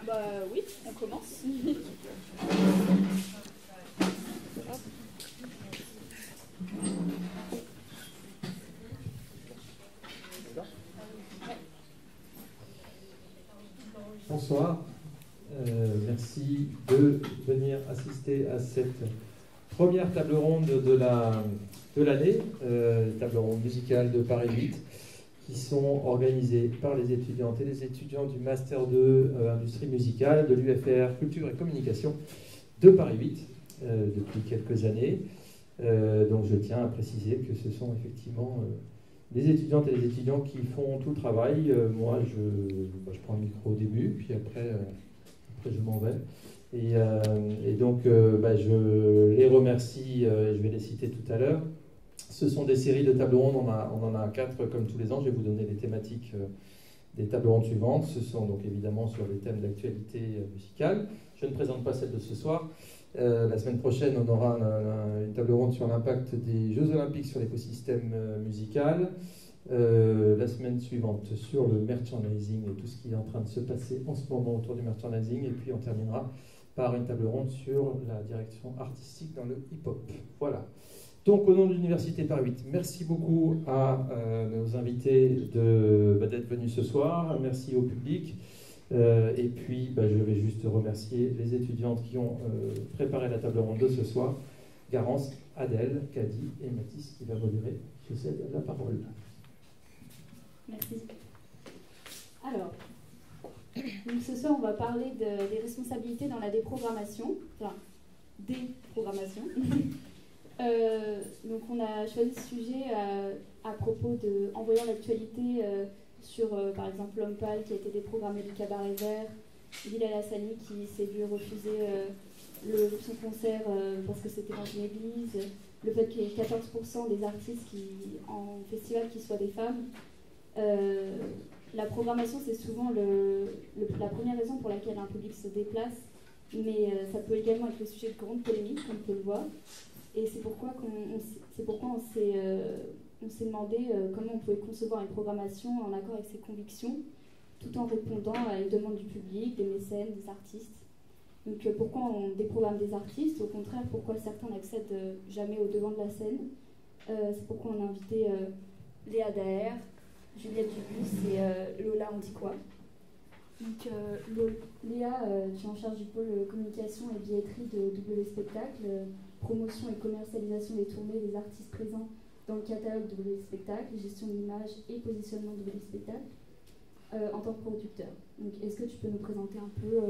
Bah oui, on commence. Bonsoir, merci de venir assister à cette première table ronde de l'année, table ronde musicale de Paris 8, qui sont organisées par les étudiantes et les étudiants du Master 2 Industrie musicale de l'UFR Culture et Communication de Paris 8 depuis quelques années. Donc je tiens à préciser que ce sont effectivement les étudiantes et les étudiants qui font tout le travail. Moi, je prends le micro au début, puis après je m'en vais. Et donc, je les remercie, je vais les citer tout à l'heure. Ce sont des séries de tables rondes, on en a 4 comme tous les ans. Je vais vous donner les thématiques des tables rondes suivantes. Ce sont donc évidemment sur les thèmes d'actualité musicale. Je ne présente pas celle de ce soir. La semaine prochaine, on aura une table ronde sur l'impact des Jeux Olympiques sur l'écosystème musical. La semaine suivante, sur le merchandising et tout ce qui est en train de se passer en ce moment autour du merchandising. Et puis, on terminera par une table ronde sur la direction artistique dans le hip-hop. Voilà. Donc, au nom de l'Université Paris 8, merci beaucoup à nos invités d'être venus ce soir. Merci au public. Et puis, je vais juste remercier les étudiantes qui ont préparé la table ronde de ce soir. Garance, Adèle, Kadi et Mathis qui va modérer. Je cède la parole. Merci. Alors, donc ce soir, on va parler des responsabilités dans la déprogrammation. Enfin, déprogrammation. Donc, on a choisi ce sujet à propos de Envoyant l'actualité sur, par exemple, L'Homme Pâle qui a été déprogrammé du Cabaret Vert, Bilal Hassani qui s'est vu refuser son concert parce que c'était dans une église, le fait qu'il y ait 14% des artistes en festival qui soient des femmes. La programmation, c'est souvent la première raison pour laquelle un public se déplace, mais ça peut également être le sujet de grande polémique, comme on peut le voir. Et c'est pourquoi on s'est demandé comment on pouvait concevoir une programmation en accord avec ses convictions, tout en répondant à une demande du public, des mécènes, des artistes. Donc pourquoi on déprogramme des artistes? Au contraire, pourquoi certains n'accèdent jamais au devant de la scène? C'est pourquoi on a invité Léa Daher, Juliette Dubus et Lola Antiquois. Donc Léa, tu es en charge du pôle communication et billetterie de W Spectacle, promotion et commercialisation des tournées des artistes présents dans le catalogue W Spectacle, gestion de l'image et positionnement de W Spectacle en tant que producteur. Donc est-ce que tu peux nous présenter un peu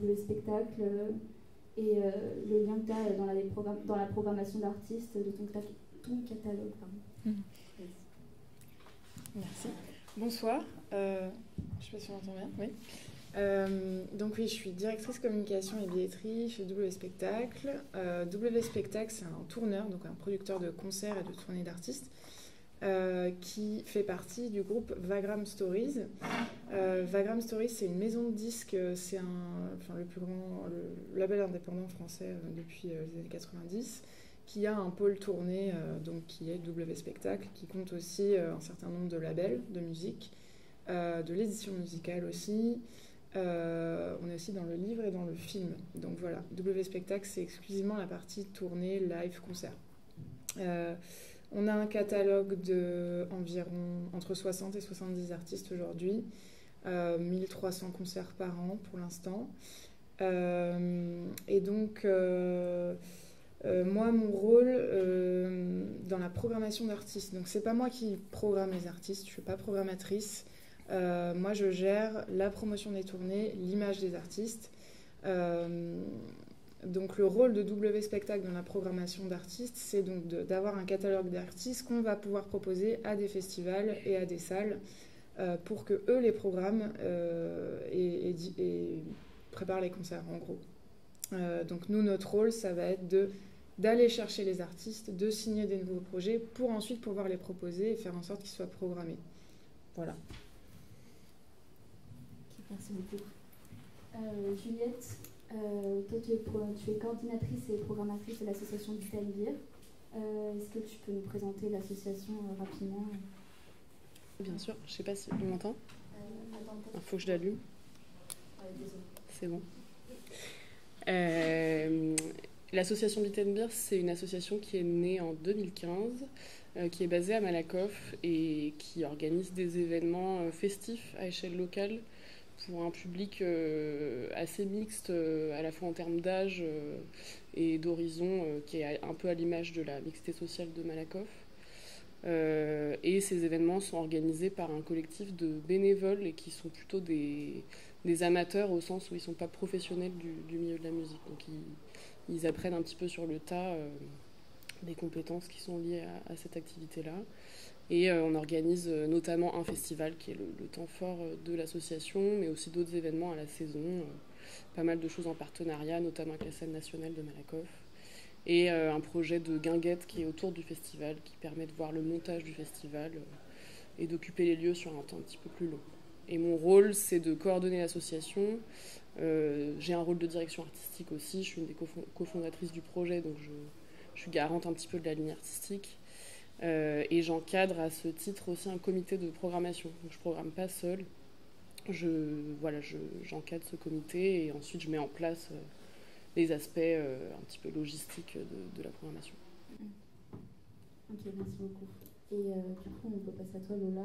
W Spectacle et le lien que tu as dans la programmation d'artistes de ton catalogue Merci. Bonsoir. Je ne sais pas si on entend bien. Oui. Donc oui, je suis directrice communication et billetterie chez W Spectacle. W Spectacle, c'est un tourneur, donc un producteur de concerts et de tournées d'artistes, qui fait partie du groupe Vagram Stories. Vagram Stories, c'est une maison de disques, c'est le plus grand label indépendant français depuis les années 90, qui a un pôle tourné, donc qui est W Spectacle, qui compte aussi un certain nombre de labels de musique, de l'édition musicale aussi. On est aussi dans le livre et dans le film. Donc voilà, W Spectacle, c'est exclusivement la partie tournée, live, concert. On a un catalogue de environ entre 60 et 70 artistes aujourd'hui, 1300 concerts par an pour l'instant. Et donc, moi, mon rôle dans la programmation d'artistes, donc c'est pas moi qui programme les artistes, je suis pas programmatrice. Moi, je gère la promotion des tournées, l'image des artistes. Donc, le rôle de W Spectacle dans la programmation d'artistes, c'est donc d'avoir un catalogue d'artistes qu'on va pouvoir proposer à des festivals et à des salles pour que eux les programment et préparent les concerts, en gros. Donc, nous, notre rôle, ça va être d'aller chercher les artistes, de signer des nouveaux projets pour ensuite pouvoir les proposer et faire en sorte qu'ils soient programmés. Voilà. Merci beaucoup. Juliette, toi tu es coordinatrice et programmatrice de l'association du Beer. Est-ce que tu peux nous présenter l'association rapidement? Bien sûr, je ne sais pas si on m'entend. Il faut que je l'allume. Désolée. c'est bon. L'association Beat&Beer, c'est une association qui est née en 2015, qui est basée à Malakoff et qui organise des événements festifs à échelle locale pour un public assez mixte, à la fois en termes d'âge et d'horizon, qui est un peu à l'image de la mixité sociale de Malakoff. Et ces événements sont organisés par un collectif de bénévoles et qui sont plutôt des amateurs au sens où ils ne sont pas professionnels du milieu de la musique. Donc ils apprennent un petit peu sur le tas des compétences qui sont liées à cette activité-là. Et on organise notamment un festival qui est le temps fort de l'association, mais aussi d'autres événements à la saison, pas mal de choses en partenariat, notamment avec la scène nationale de Malakoff. Et un projet de guinguette qui est autour du festival, qui permet de voir le montage du festival et d'occuper les lieux sur un temps un petit peu plus long. Et mon rôle, c'est de coordonner l'association. J'ai un rôle de direction artistique aussi, je suis une des cofondatrices du projet, donc je suis garante un petit peu de la ligne artistique. Et j'encadre à ce titre aussi un comité de programmation. Donc je ne programme pas seule, j'encadre ce comité et ensuite je mets en place les aspects un petit peu logistiques de la programmation. Ok, merci beaucoup. Et du coup, on peut passer à toi, Lola.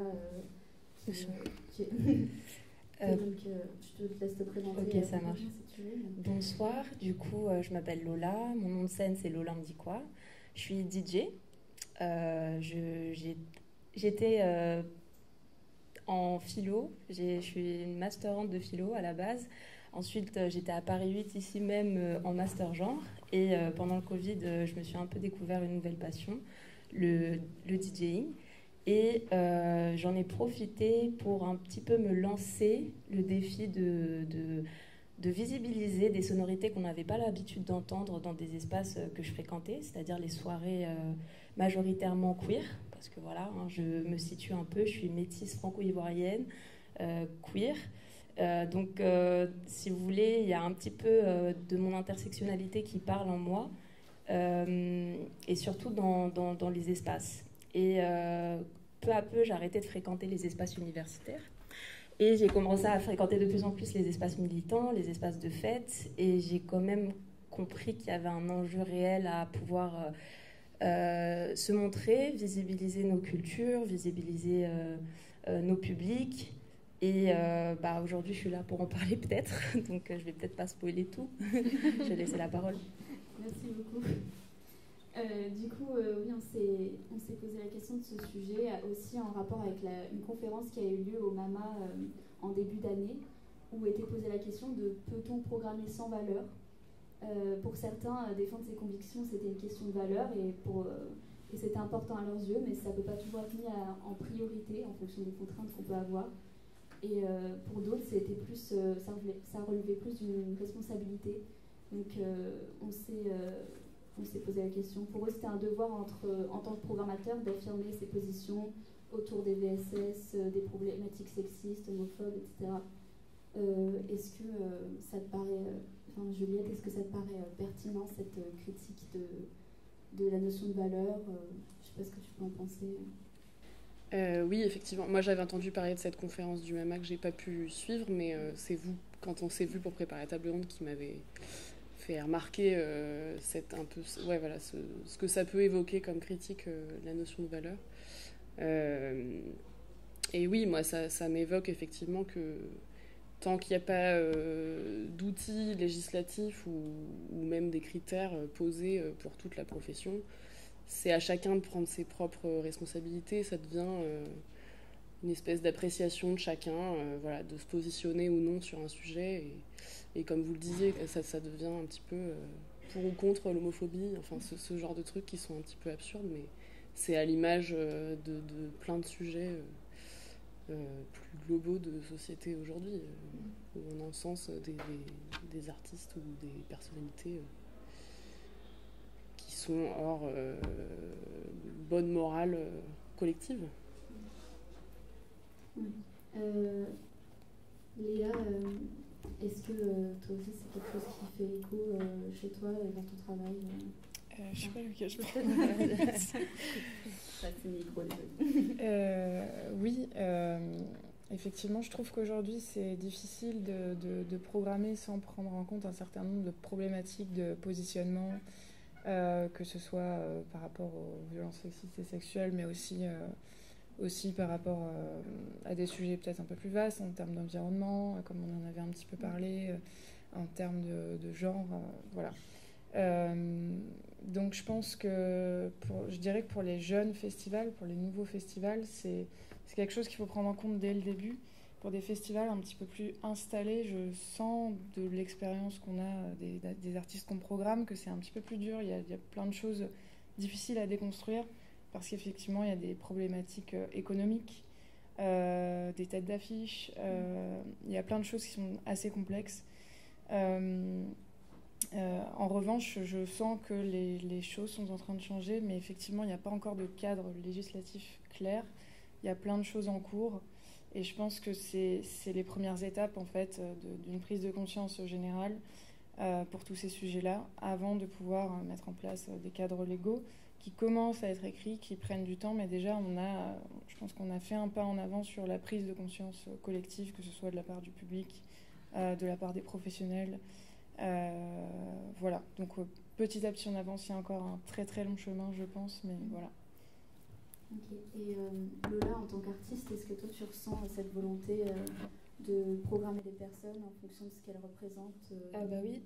Donc, je te laisse te présenter. Ok, ça marche. Si tu veux, mais... Bonsoir, du coup, je m'appelle Lola. Mon nom de scène, c'est Lola me dit quoi. Je suis DJ. J'étais en philo. Je suis une masterante de philo à la base. Ensuite, j'étais à Paris 8, ici même, en master genre. Et pendant le Covid, je me suis un peu découvert une nouvelle passion, le DJing. Et j'en ai profité pour un petit peu me lancer le défi de visibiliser des sonorités qu'on n'avait pas l'habitude d'entendre dans des espaces que je fréquentais, c'est-à-dire les soirées majoritairement queer, parce que voilà, hein, je me situe un peu, je suis métisse franco-ivoirienne, queer. Donc, si vous voulez, il y a un petit peu de mon intersectionnalité qui parle en moi, et surtout dans les espaces. Et peu à peu, j'ai arrêté de fréquenter les espaces universitaires. Et j'ai commencé à fréquenter de plus en plus les espaces militants, les espaces de fête. Et j'ai quand même compris qu'il y avait un enjeu réel à pouvoir se montrer, visibiliser nos cultures, visibiliser nos publics. Et aujourd'hui, je suis là pour en parler peut-être. Donc, je vais peut-être pas spoiler tout. Je vais laisser la parole. Merci beaucoup. Du coup, oui, on s'est posé la question de ce sujet, aussi en rapport avec une conférence qui a eu lieu au MAMA en début d'année, où était posée la question de peut-on programmer sans valeur. Pour certains, défendre ses convictions, c'était une question de valeur, et c'était important à leurs yeux, mais ça ne peut pas toujours être mis en priorité en fonction des contraintes qu'on peut avoir. Et pour d'autres, c'était plus, ça relevait plus d'une responsabilité. Donc, on s'est posé la question. Pour eux, c'était un devoir en tant que programmateur d'affirmer ses positions autour des VSS, des problématiques sexistes, homophobes, etc. Est-ce que ça te paraît, Juliette, est-ce que ça te paraît pertinent, cette critique de la notion de valeur? Je ne sais pas ce que tu peux en penser. Oui, effectivement. Moi, j'avais entendu parler de cette conférence du MAMA que j'ai pas pu suivre, mais c'est vous, quand on s'est vu pour préparer la table ronde, qui m'avait fait remarquer ce que ça peut évoquer comme critique, la notion de valeur. Et oui, moi, ça m'évoque effectivement que tant qu'il n'y a pas d'outils législatifs ou même des critères posés pour toute la profession, c'est à chacun de prendre ses propres responsabilités. Ça devient une espèce d'appréciation de chacun, de se positionner ou non sur un sujet. Et comme vous le disiez, ça devient un petit peu pour ou contre l'homophobie, enfin ce genre de trucs qui sont un petit peu absurdes, mais c'est à l'image de plein de sujets plus globaux de société aujourd'hui, où on encense des artistes ou des personnalités qui sont hors bonne morale collective. Oui. Léa, est-ce que toi aussi c'est quelque chose qui fait écho chez toi dans ton travail? Je sais pas lequel je peux c'est micro, désolé. Oui, Effectivement, je trouve qu'aujourd'hui, c'est difficile de programmer sans prendre en compte un certain nombre de problématiques de positionnement, que ce soit par rapport aux violences sexistes et sexuelles, mais aussi par rapport à des sujets peut-être un peu plus vastes en termes d'environnement, comme on en avait un petit peu parlé, en termes de genre, voilà. Donc je pense que je dirais que pour les jeunes festivals, pour les nouveaux festivals, c'est quelque chose qu'il faut prendre en compte dès le début. Pour des festivals un petit peu plus installés, je sens de l'expérience qu'on a des artistes qu'on programme que c'est un petit peu plus dur. Il y a plein de choses difficiles à déconstruire parce qu'effectivement il y a des problématiques économiques, des têtes d'affiche, il y a plein de choses qui sont assez complexes. En revanche, je sens que les choses sont en train de changer, mais effectivement, il n'y a pas encore de cadre législatif clair. Il y a plein de choses en cours, et je pense que c'est les premières étapes en fait d'une prise de conscience générale pour tous ces sujets-là, avant de pouvoir mettre en place des cadres légaux qui commencent à être écrits, qui prennent du temps, mais déjà je pense qu'on a fait un pas en avant sur la prise de conscience collective, que ce soit de la part du public, de la part des professionnels. Voilà, donc petit à petit on avance, il y a encore un très très long chemin je pense, mais voilà. Ok, et Lola, en tant qu'artiste, est-ce que toi tu ressens cette volonté de programmer des personnes en fonction de ce qu'elles représentent Ah bah oui,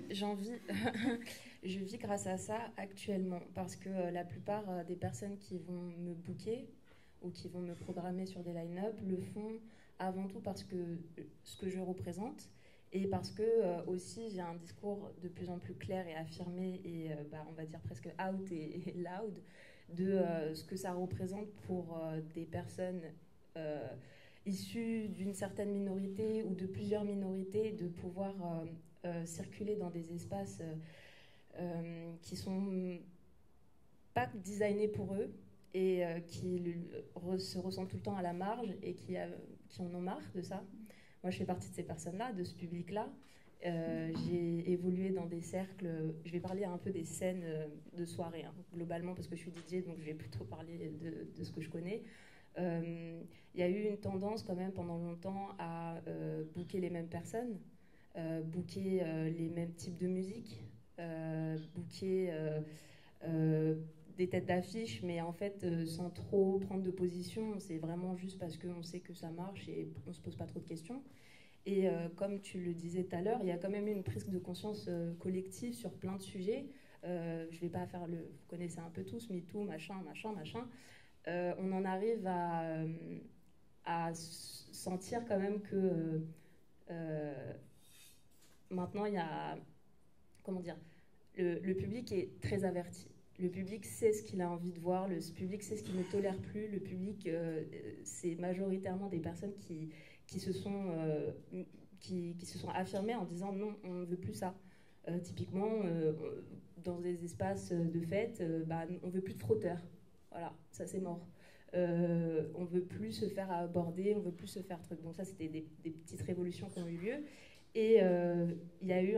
je vis grâce à ça actuellement, parce que la plupart des personnes qui vont me booker ou qui vont me programmer sur des line-up le font avant tout parce que ce que je représente, et parce que aussi j'ai un discours de plus en plus clair et affirmé et on va dire presque out et loud de ce que ça représente pour des personnes issues d'une certaine minorité ou de plusieurs minorités, de pouvoir circuler dans des espaces qui sont pas designés pour eux et qui se ressentent tout le temps à la marge et qui en ont marre de ça. Moi, je fais partie de ces personnes-là, de ce public-là. J'ai évolué dans des cercles. Je vais parler un peu des scènes de soirée, hein, globalement, parce que je suis DJ, donc je vais plutôt parler de ce que je connais. Il y a eu une tendance, quand même, pendant longtemps, à booker les mêmes personnes, booker les mêmes types de musique, booker des têtes d'affiche, mais en fait, sans trop prendre de position. C'est vraiment juste parce qu'on sait que ça marche et on se pose pas trop de questions. Et comme tu le disais tout à l'heure, il y a quand même eu une prise de conscience collective sur plein de sujets. Je vais pas faire vous connaissez un peu tous, MeToo, machin. On en arrive à sentir quand même que maintenant, il y a... Comment dire ? Le public est très averti. Le public sait ce qu'il a envie de voir, le public sait ce qu'il ne tolère plus. Le public, c'est majoritairement des personnes qui se sont affirmées en disant non, on ne veut plus ça. Typiquement, dans des espaces de fête, on ne veut plus de frotteurs. Voilà, ça c'est mort. On ne veut plus se faire aborder, on ne veut plus se faire truc. Donc ça, c'était des petites révolutions qui ont eu lieu. Et il y a eu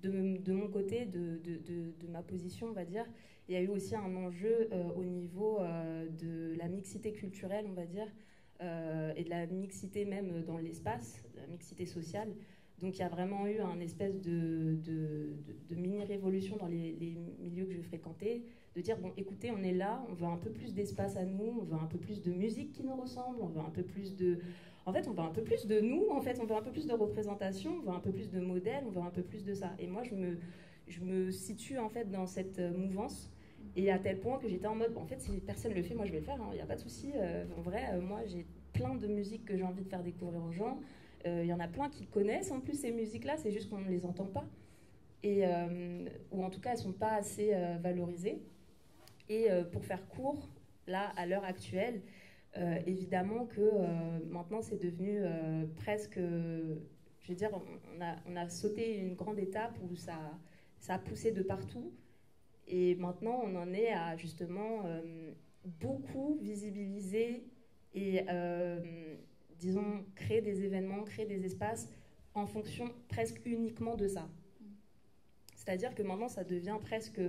de mon côté, de ma position, on va dire, il y a eu aussi un enjeu au niveau de la mixité culturelle, on va dire, et de la mixité même dans l'espace, de la mixité sociale. Donc il y a vraiment eu un espèce de mini-révolution dans les milieux que je fréquentais, de dire, bon, écoutez, on est là, on veut un peu plus d'espace à nous, on veut un peu plus de musique qui nous ressemble, on veut un peu plus de... En fait, on veut un peu plus de nous, en fait, on veut un peu plus de représentation, on veut un peu plus de modèles, on veut un peu plus de ça. Et moi, je me situe, en fait, dans cette mouvance, et à tel point que j'étais en mode, bon, en fait, si personne le fait, moi, je vais le faire, il n'y a pas de souci. En vrai, moi, j'ai plein de musiques que j'ai envie de faire découvrir aux gens. Il y en a plein qui connaissent, en plus, ces musiques-là, c'est juste qu'on ne les entend pas. Ou en tout cas, elles ne sont pas assez valorisées. Et pour faire court, là, à l'heure actuelle, évidemment que maintenant c'est devenu presque, je veux dire, on a sauté une grande étape où ça a poussé de partout, et maintenant on en est à justement beaucoup visibiliser et disons créer des événements, créer des espaces en fonction presque uniquement de ça. C'est-à-dire que maintenant ça devient presque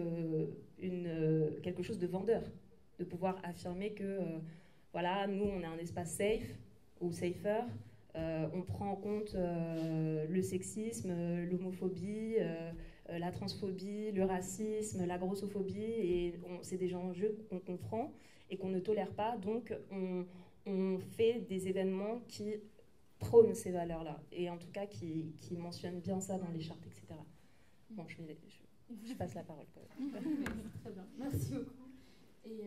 quelque chose de vendeur, de pouvoir affirmer que voilà, nous, on est un espace safe ou safer. On prend en compte le sexisme, l'homophobie, la transphobie, le racisme, la grossophobie, et c'est des enjeux qu'on comprend et qu'on ne tolère pas. Donc, on fait des événements qui prônent ces valeurs-là, et en tout cas qui mentionnent bien ça dans les chartes, etc. Bon, je passe la parole. Très bien, merci beaucoup. Et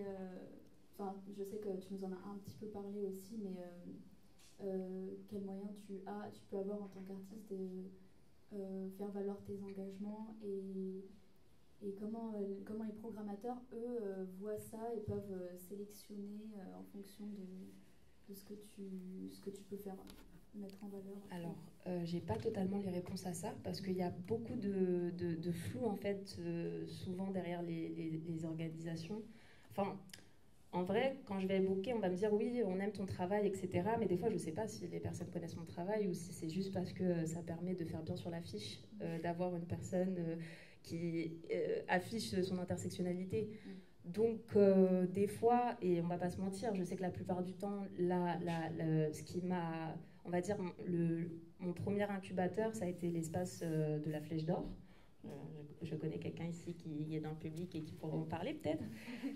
je sais que tu nous en as un petit peu parlé aussi, mais quels moyens tu peux avoir en tant qu'artiste de faire valoir tes engagements, et comment les programmateurs, eux, voient ça et peuvent sélectionner en fonction de ce que tu peux faire mettre en valeur. Alors, j'ai pas totalement les réponses à ça, parce qu'il y a beaucoup de flou, en fait, souvent derrière les organisations. Enfin, en vrai, quand je vais booker, on va me dire oui, on aime ton travail, etc. Mais des fois, je ne sais pas si les personnes connaissent mon travail ou si c'est juste parce que ça permet de faire bien sur l'affiche, d'avoir une personne qui affiche son intersectionnalité. Donc, des fois, et on ne va pas se mentir, je sais que la plupart du temps, ce qui m'a, on va dire, mon premier incubateur, ça a été l'espace de la Flèche d'Or. Je connais quelqu'un ici qui est dans le public et qui pourra en parler peut-être.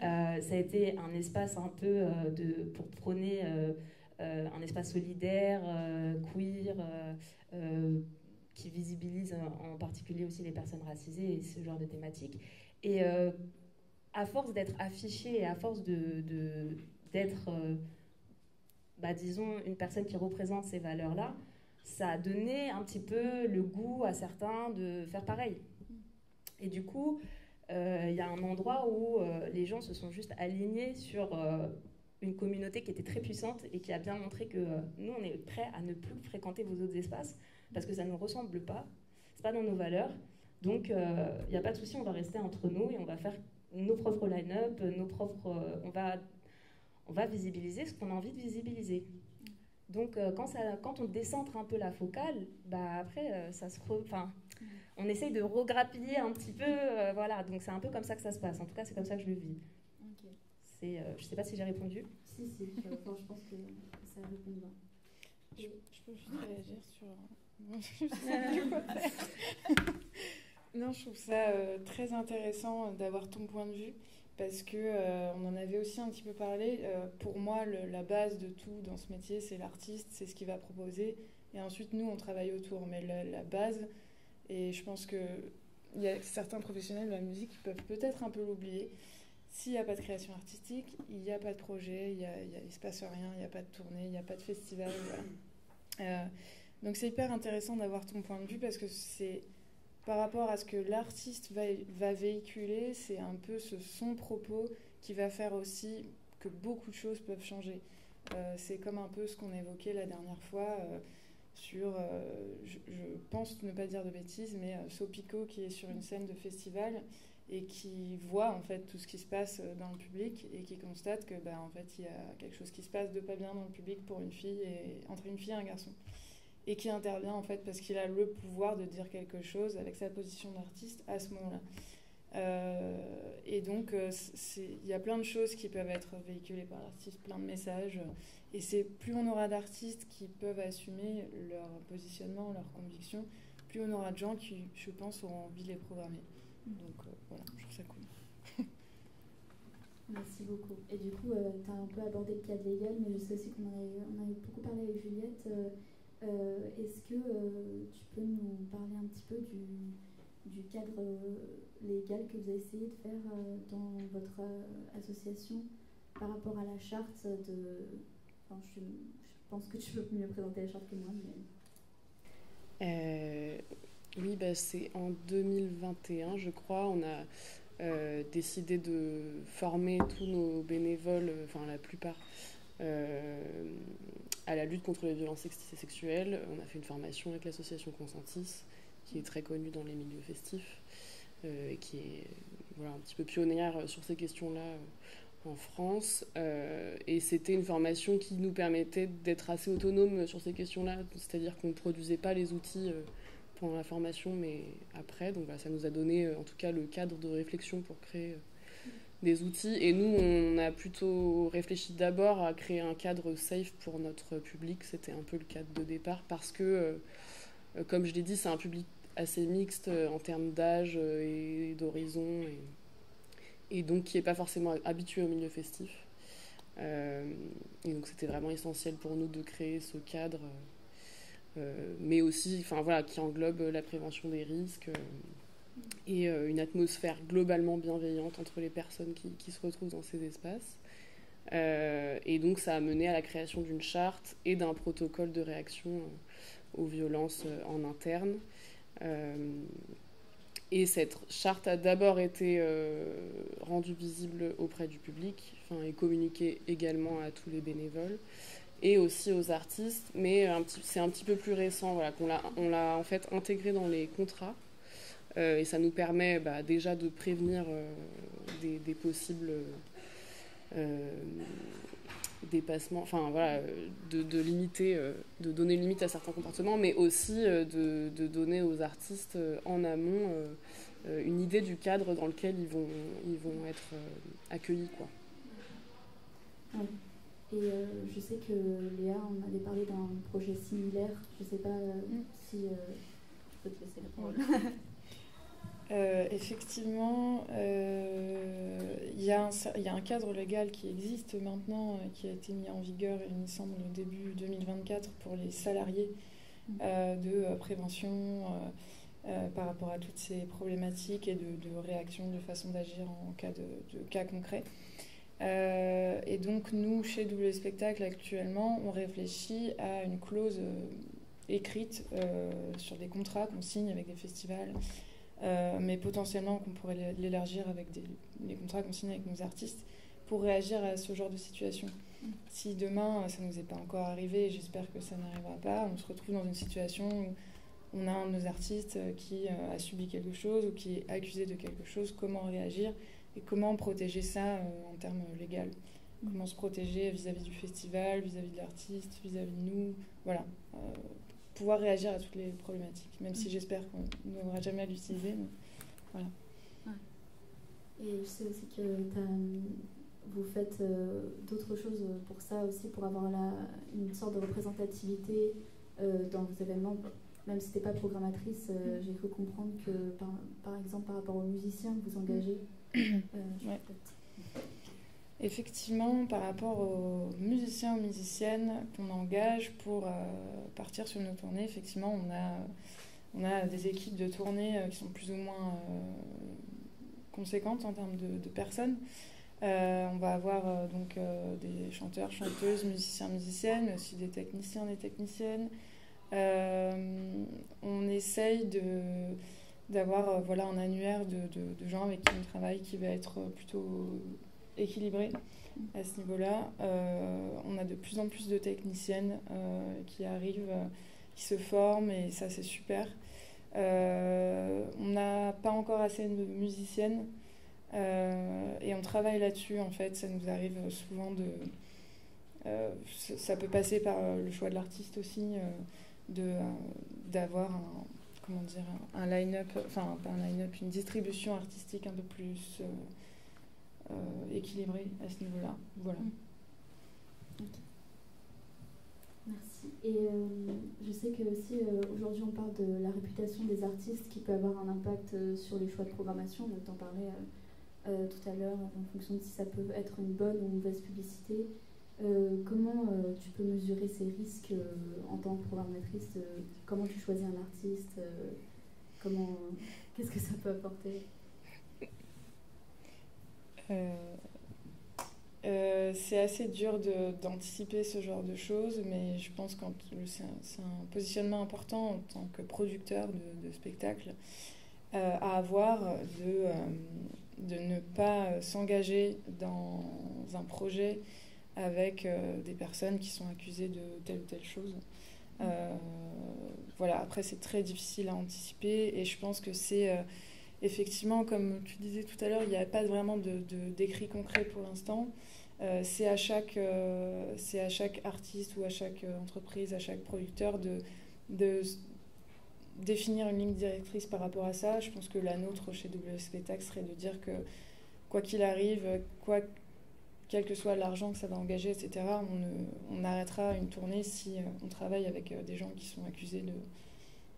Ça a été un espace un peu pour prôner un espace solidaire, queer, qui visibilise en particulier aussi les personnes racisées et ce genre de thématiques. Et à force d'être affiché et à force d'être, disons, une personne qui représente ces valeurs-là, ça a donné un petit peu le goût à certains de faire pareil. Et du coup, il y a un endroit où les gens se sont juste alignés sur une communauté qui était très puissante et qui a bien montré que nous, on est prêts à ne plus fréquenter vos autres espaces parce que ça ne nous ressemble pas, c'est pas dans nos valeurs. Donc, il n'y a pas de souci, on va rester entre nous et on va faire nos propres line-up, on va visibiliser ce qu'on a envie de visibiliser. Donc, quand on décentre un peu la focale, après, on essaye de regrappiller un petit peu, voilà. Donc, c'est un peu comme ça que ça se passe. En tout cas, c'est comme ça que je le vis. Okay. Je ne sais pas si j'ai répondu. Si, je pense que ça répond bien. Je peux juste réagir sur... Non, je trouve ça très intéressant d'avoir ton point de vue, parce que on en avait aussi un petit peu parlé. Pour moi, la base de tout dans ce métier, c'est l'artiste, c'est ce qu'il va proposer, et ensuite nous on travaille autour. Mais la base, et je pense que il y a certains professionnels de la musique qui peuvent peut-être un peu l'oublier. S'il n'y a pas de création artistique, il n'y a pas de projet, il ne se passe rien, il n'y a pas de tournée, il n'y a pas de festival. Voilà. Donc c'est hyper intéressant d'avoir ton point de vue, parce que c'est par rapport à ce que l'artiste va véhiculer, c'est un peu son propos qui va faire aussi que beaucoup de choses peuvent changer. C'est comme un peu ce qu'on évoquait la dernière fois sur, je pense ne pas dire de bêtises, mais Sopico qui est sur une scène de festival et qui voit en fait tout ce qui se passe dans le public et qui constate que en fait il y a quelque chose qui se passe de pas bien dans le public pour une fille entre une fille et un garçon. Et qui intervient en fait parce qu'il a le pouvoir de dire quelque chose avec sa position d'artiste à ce moment-là. Et donc, il y a plein de choses qui peuvent être véhiculées par l'artiste, plein de messages. Et c'est plus on aura d'artistes qui peuvent assumer leur positionnement, leurs convictions, plus on aura de gens qui, je pense, auront envie de les programmer. Donc voilà, je trouve ça cool. Merci beaucoup. Et du coup, tu as un peu abordé le cadre légal, mais je sais aussi qu'on a beaucoup parlé avec Juliette. Est-ce que tu peux nous parler un petit peu du cadre légal que vous avez essayé de faire dans votre association par rapport à la charte je pense que tu peux mieux présenter la charte que moi. Oui, c'est en 2021, je crois. On a décidé de former tous nos bénévoles, la plupart, à la lutte contre les violences sexistes et sexuelles. On a fait une formation avec l'association Consentis, qui est très connue dans les milieux festifs, et qui est un petit peu pionnière sur ces questions-là en France. Et c'était une formation qui nous permettait d'être assez autonomes sur ces questions-là, c'est-à-dire qu'on ne produisait pas les outils pendant la formation, mais après. Donc ça nous a donné en tout cas le cadre de réflexion pour créer des outils. Et nous, on a plutôt réfléchi d'abord à créer un cadre safe pour notre public. C'était un peu le cadre de départ parce que, comme je l'ai dit, c'est un public assez mixte en termes d'âge et d'horizon, et donc qui n'est pas forcément habitué au milieu festif. Et donc c'était vraiment essentiel pour nous de créer ce cadre, mais aussi voilà, qui englobe la prévention des risques et une atmosphère globalement bienveillante entre les personnes qui se retrouvent dans ces espaces. Et donc ça a mené à la création d'une charte et d'un protocole de réaction aux violences en interne. Et cette charte a d'abord été rendue visible auprès du public, et communiquée également à tous les bénévoles et aussi aux artistes, mais c'est un petit peu plus récent, voilà, on l'a en fait intégré dans les contrats, et ça nous permet déjà de prévenir des possibles dépassements, de limiter, de donner une limite à certains comportements, mais aussi de donner aux artistes en amont une idée du cadre dans lequel ils vont être accueillis, quoi. Ouais. Et je sais que Léa, on avait parlé d'un projet similaire. Je ne sais pas si je peux te laisser la parole. Effectivement, il y a un cadre légal qui existe maintenant, qui a été mis en vigueur, il me semble, au début 2024 pour les salariés de prévention par rapport à toutes ces problématiques et de réaction, de façon d'agir en cas de cas concrets. Et donc nous, chez Double Spectacle, actuellement, on réfléchit à une clause écrite sur des contrats qu'on signe avec des festivals, mais potentiellement qu'on pourrait l'élargir avec les contrats qu'on signe avec nos artistes pour réagir à ce genre de situation. Si demain, ça ne nous est pas encore arrivé, et j'espère que ça n'arrivera pas, on se retrouve dans une situation où on a un de nos artistes qui a subi quelque chose ou qui est accusé de quelque chose, comment réagir et comment protéger ça en termes légaux. Comment se protéger vis-à-vis du festival, vis-à-vis de l'artiste, vis-à-vis de nous, voilà. Pouvoir réagir à toutes les problématiques, même si j'espère qu'on n'aura jamais à l'utiliser. Mais voilà. Ouais. Et je sais aussi que vous faites d'autres choses pour ça aussi, pour avoir une sorte de représentativité dans vos événements. Même si tu n'es pas programmatrice, j'ai cru comprendre que, par exemple, par rapport aux musiciens que vous engagez, ouais. Effectivement, par rapport aux musiciens, aux musiciennes qu'on engage pour partir sur nos tournées, effectivement, on a des équipes de tournée qui sont plus ou moins conséquentes en termes de personnes. On va avoir des chanteurs, chanteuses, musiciens, musiciennes, mais aussi des techniciens, des techniciennes. On essaye d'avoir un annuaire de gens avec qui on travaille qui va être plutôt équilibré à ce niveau-là. On a de plus en plus de techniciennes qui arrivent, qui se forment, et ça c'est super. On n'a pas encore assez de musiciennes et on travaille là-dessus en fait. Ça nous arrive souvent ça peut passer par le choix de l'artiste aussi, d'avoir un line-up, enfin pas un line-up, une distribution artistique un peu plus équilibrée à ce niveau-là. Voilà. Okay. Merci. Et je sais que aussi aujourd'hui on parle de la réputation des artistes qui peut avoir un impact sur les choix de programmation. On t'en parlait tout à l'heure en fonction de si ça peut être une bonne ou une mauvaise publicité. Comment tu peux mesurer ces risques en tant que programmatrice? Comment tu choisis un artiste? Qu'est-ce que ça peut apporter? C'est assez dur d'anticiper ce genre de choses, mais je pense que c'est un positionnement important en tant que producteur de spectacle à avoir, de ne pas s'engager dans un projet avec des personnes qui sont accusées de telle ou telle chose. Voilà, après c'est très difficile à anticiper, et je pense que c'est effectivement, comme tu disais tout à l'heure, il n'y a pas vraiment d'écrit concret pour l'instant. C'est à chaque artiste ou à chaque entreprise, à chaque producteur de définir une ligne directrice par rapport à ça. Je pense que la nôtre chez Double Spectacle serait de dire que quoi qu'il arrive, quel que soit l'argent que ça va engager, etc., on arrêtera une tournée si on travaille avec des gens qui sont accusés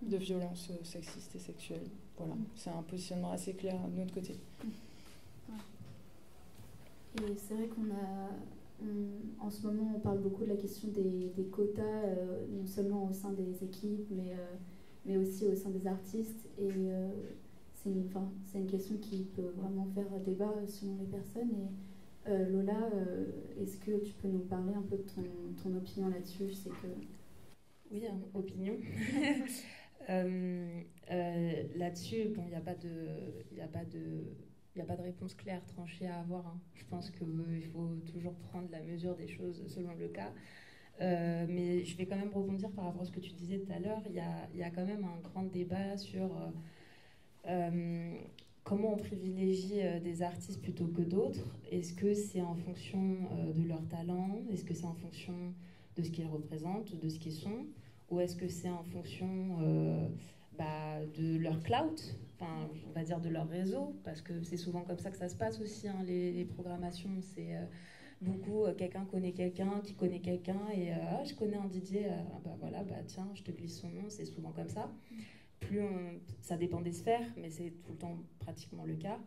de violences sexistes et sexuelles. Voilà, c'est un positionnement assez clair de notre côté. Et c'est vrai en ce moment, on parle beaucoup de la question des quotas, non seulement au sein des équipes, mais aussi au sein des artistes. Et c'est une question qui peut vraiment faire débat selon les personnes. Et Lola, est-ce que tu peux nous parler un peu de ton opinion là-dessus? Je sais que... Oui, opinion. Là-dessus, bon, il n'y a pas de réponse claire, tranchée à avoir. Hein. Je pense qu'il faut toujours prendre la mesure des choses selon le cas. Mais je vais quand même rebondir par rapport à ce que tu disais tout à l'heure. Il y a quand même un grand débat sur comment on privilégie des artistes plutôt que d'autres. Est-ce que c'est en fonction de leur talent? Est-ce que c'est en fonction de ce qu'ils représentent, de ce qu'ils sont? Ou est-ce que c'est en fonction de leur clout, enfin, on va dire de leur réseau, parce que c'est souvent comme ça que ça se passe aussi, hein, les programmations, c'est beaucoup quelqu'un connaît quelqu'un qui connaît quelqu'un, et je connais un DJ, tiens, je te glisse son nom, c'est souvent comme ça. Ça dépend des sphères, mais c'est tout le temps pratiquement le cas.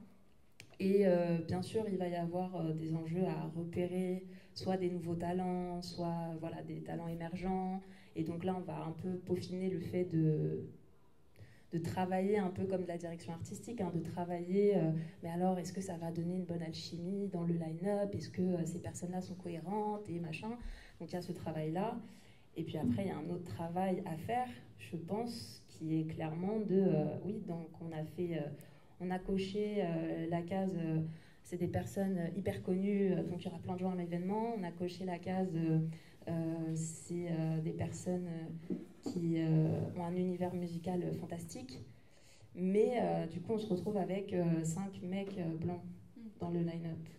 Et bien sûr, il va y avoir des enjeux à repérer, soit des nouveaux talents, soit des talents émergents. Et donc là, on va un peu peaufiner le fait de travailler un peu comme de la direction artistique, hein, de travailler, mais alors est-ce que ça va donner une bonne alchimie dans le line-up? Est-ce que ces personnes-là sont cohérentes et machin? Donc il y a ce travail-là. Et puis après, il y a un autre travail à faire, je pense, qui est clairement donc on a coché la case, c'est des personnes hyper connues, donc il y aura plein de gens à l'événement. On a coché la case, c'est des personnes qui ont un univers musical fantastique. Mais du coup, on se retrouve avec 5 mecs blancs dans le line-up.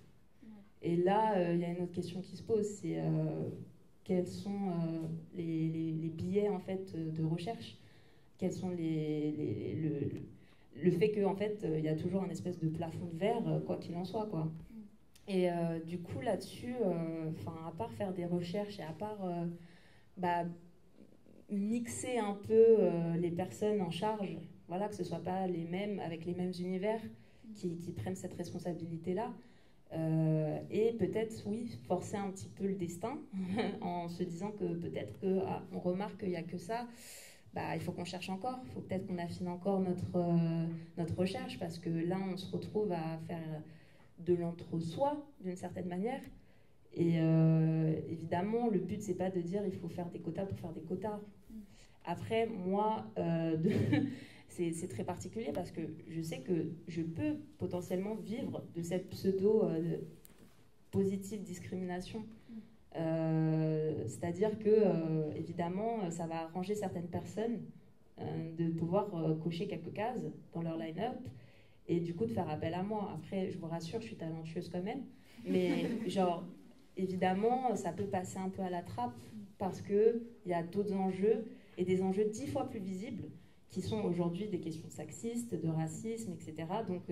Et là, il y a une autre question qui se pose, c'est quels sont les billets en fait, de recherche? Quels sont le fait qu'en fait, il y a toujours un espèce de plafond de verre, quoi qu'il en soit, quoi. Et du coup, là-dessus, à part faire des recherches et à part mixer un peu les personnes en charge, voilà, que ce ne soit pas les mêmes, avec les mêmes univers qui prennent cette responsabilité-là, et peut-être, oui, forcer un petit peu le destin en se disant que peut-être qu'on remarque qu'il n'y a que ça. Il faut qu'on cherche encore, il faut peut-être qu'on affine encore notre recherche, parce que là, on se retrouve à faire de l'entre-soi, d'une certaine manière. Et évidemment, le but, c'est pas de dire il faut faire des quotas pour faire des quotas. Après, moi, c'est très particulier, parce que je sais que je peux potentiellement vivre de cette pseudo-positive discrimination. C'est-à-dire que, évidemment, ça va arranger certaines personnes de pouvoir cocher quelques cases dans leur line-up et du coup de faire appel à moi. Après, je vous rassure, je suis talentueuse quand même, mais évidemment, ça peut passer un peu à la trappe parce qu'il y a d'autres enjeux et des enjeux 10 fois plus visibles qui sont aujourd'hui des questions sexistes, de racisme, etc. Donc,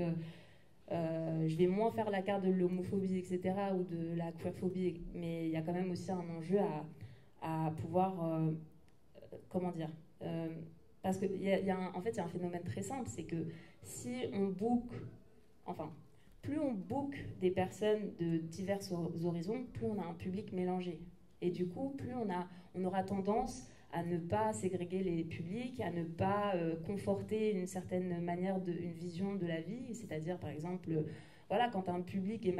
je vais moins faire la carte de l'homophobie, etc., ou de la queerphobie, mais il y a quand même aussi un enjeu à pouvoir, comment dire, parce que en fait, il y a un phénomène très simple, c'est que si on plus on book des personnes de divers horizons, plus on a un public mélangé. Et du coup, plus on aura tendance à ne pas ségréguer les publics, à ne pas conforter une certaine manière, une vision de la vie. C'est-à-dire, par exemple, quand un public est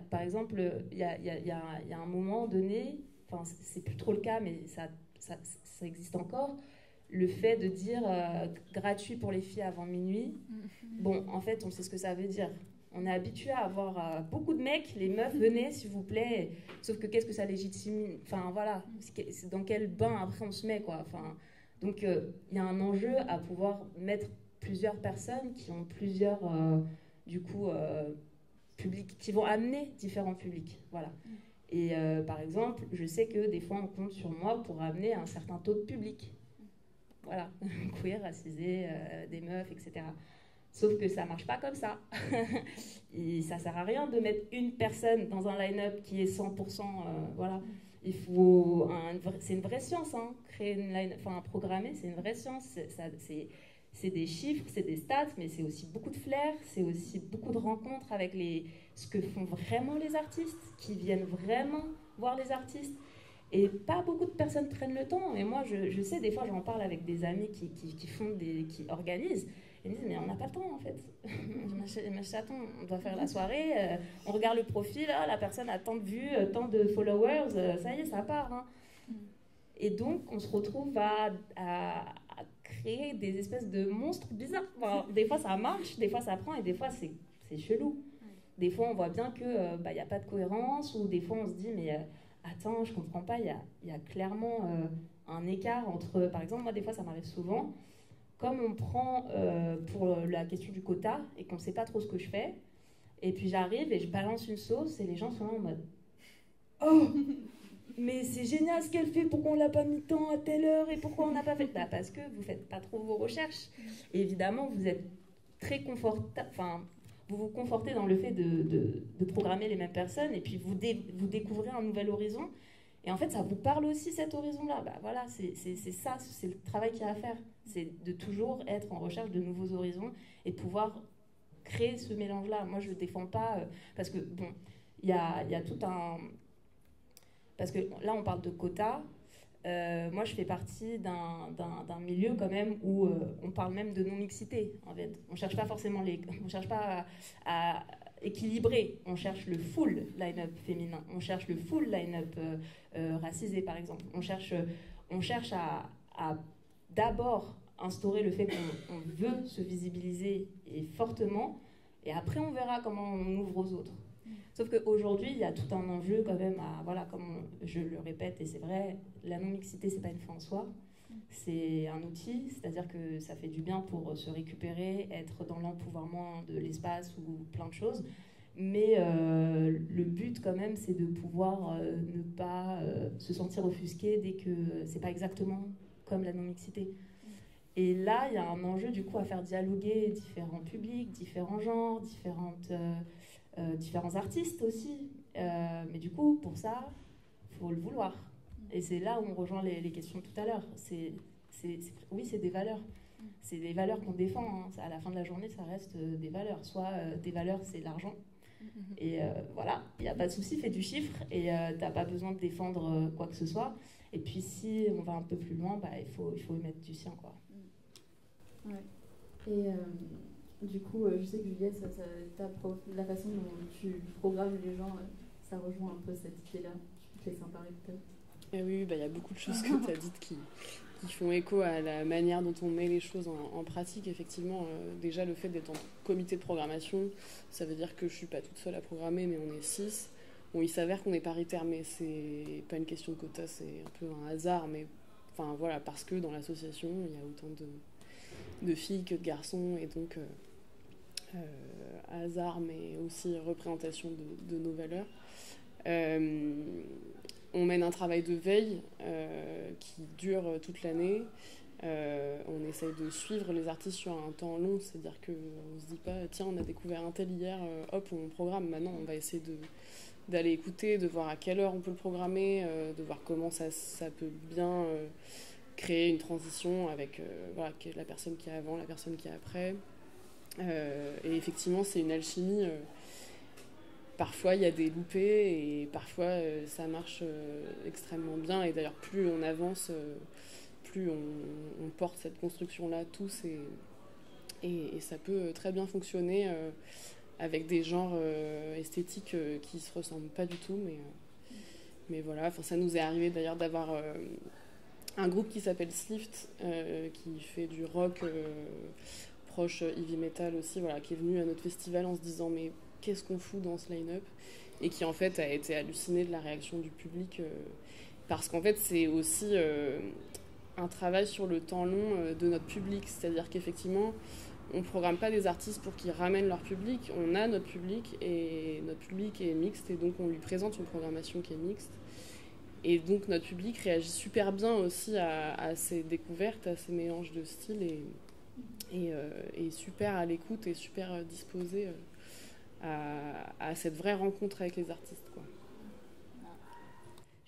par exemple, il y a un moment donné, c'est plus trop le cas, mais ça existe encore, le fait de dire gratuit pour les filles avant minuit. Bon, en fait, on sait ce que ça veut dire. On est habitué à avoir beaucoup de mecs, les meufs, venez s'il vous plaît. Sauf que qu'est-ce que ça légitime? C'est dans quel bain après on se met, quoi. Donc il y a un enjeu à pouvoir mettre plusieurs personnes qui ont plusieurs, publics, qui vont amener différents publics, voilà. Et par exemple, je sais que des fois on compte sur moi pour amener un certain taux de public. Voilà, queer, racisé, des meufs, etc. Sauf que ça marche pas comme ça. Et ça sert à rien de mettre une personne dans un line-up qui est 100%, voilà. Il faut c'est une vraie science, hein. Créer une programmer, c'est une vraie science. C'est des chiffres, c'est des stats, mais c'est aussi beaucoup de flair, c'est aussi beaucoup de rencontres avec ce que font vraiment les artistes, qui viennent vraiment voir les artistes. Et pas beaucoup de personnes prennent le temps. Et moi, je sais, des fois, j'en parle avec des amis qui organisent. Ils me disent, mais on n'a pas le temps, en fait. Attends, on doit faire la soirée, on regarde le profil, la personne a tant de vues, tant de followers, ça y est, ça part. Hein. Et donc, on se retrouve à créer des espèces de monstres bizarres. Enfin, des fois, ça marche, des fois, ça prend, et des fois, c'est chelou. Des fois, on voit bien qu'il n'y a pas de cohérence, ou des fois, on se dit, mais attends, je comprends pas, il y a clairement un écart entre... Par exemple, moi, des fois, ça m'arrive souvent, comme on prend pour la question du quota, et qu'on ne sait pas trop ce que je fais, et puis j'arrive et je balance une sauce, et les gens sont là en mode « Oh, mais c'est génial ce qu'elle fait, pourquoi on l'a pas mis tant à telle heure, et pourquoi on n'a pas fait... » Parce que vous faites pas trop vos recherches. Et évidemment, vous êtes très confortable... Enfin, vous vous confortez dans le fait de programmer les mêmes personnes, et puis vous découvrez un nouvel horizon. Et en fait, ça vous parle aussi, cet horizon-là. Voilà, c'est ça, c'est le travail qu'il y a à faire. C'est de toujours être en recherche de nouveaux horizons et de pouvoir créer ce mélange-là. Moi, je ne défends pas... parce que, bon, il y a tout un... Parce que là, on parle de quotas. Moi, je fais partie d'un milieu quand même où on parle même de non-mixité, en fait. On ne cherche pas forcément on cherche pas à équilibrer. On cherche le full line-up féminin. On cherche le full line-up racisé, par exemple. On cherche à d'abord instaurer le fait qu'on veut se visibiliser et fortement, et après, on verra comment on ouvre aux autres. Sauf qu'aujourd'hui, il y a tout un enjeu quand même voilà, comme je le répète, et c'est vrai, la non-mixité, c'est pas une fin en soi, c'est un outil, c'est-à-dire que ça fait du bien pour se récupérer, être dans l'empouvoirment de l'espace ou plein de choses, mais le but quand même, c'est de pouvoir ne pas se sentir offusqué dès que c'est pas exactement comme la non-mixité. Et là, il y a un enjeu du coup à faire dialoguer différents publics, différents genres, différents artistes aussi. Mais du coup, pour ça, il faut le vouloir. Et c'est là où on rejoint les questions de tout à l'heure. Oui, c'est des valeurs. C'est des valeurs qu'on défend. Hein. À la fin de la journée, ça reste des valeurs. Soit des valeurs, c'est l'argent. Et voilà, il n'y a pas de souci, fais du chiffre. Et tu n'as pas besoin de défendre quoi que ce soit. Et puis si on va un peu plus loin, il faut y mettre du sien, quoi. Ouais. Et du coup, je sais que Juliette, la façon dont tu programmes les gens, ça rejoint un peu cette idée-là. Je te laisse en parler peut-être. Et oui, il y a beaucoup de choses que tu as dites qui font écho à la manière dont on met les choses en pratique. Effectivement, déjà le fait d'être en comité de programmation, ça veut dire que je ne suis pas toute seule à programmer, mais on est 6. Bon, il s'avère qu'on est paritaire, mais c'est pas une question de quota, c'est un peu un hasard. Mais enfin voilà, parce que dans l'association, il y a autant de filles que de garçons, et donc hasard, mais aussi représentation de nos valeurs. On mène un travail de veille qui dure toute l'année. On essaye de suivre les artistes sur un temps long, c'est-à-dire qu'on ne se dit pas tiens, on a découvert un tel hier, hop, on programme. Maintenant, on va essayer d'aller écouter, de voir à quelle heure on peut le programmer, de voir comment ça peut bien créer une transition avec voilà, la personne qui est avant, la personne qui est après. Et effectivement, c'est une alchimie. Parfois, il y a des loupés, et parfois, ça marche extrêmement bien. Et d'ailleurs, plus on avance, plus on porte cette construction-là tous. Et ça peut très bien fonctionner avec des genres esthétiques qui ne se ressemblent pas du tout. Mais voilà, ça nous est arrivé d'ailleurs d'avoir un groupe qui s'appelle Slift, qui fait du rock proche heavy metal aussi, voilà, qui est venu à notre festival en se disant mais qu'est-ce qu'on fout dans ce line-up, et qui en fait a été halluciné de la réaction du public, parce qu'en fait c'est aussi un travail sur le temps long de notre public, c'est-à-dire qu'effectivement on ne programme pas des artistes pour qu'ils ramènent leur public, on a notre public, et notre public est mixte, et donc on lui présente une programmation qui est mixte, et donc notre public réagit super bien aussi à ces découvertes, à ces mélanges de styles, et super à l'écoute et super disposé à cette vraie rencontre avec les artistes, quoi.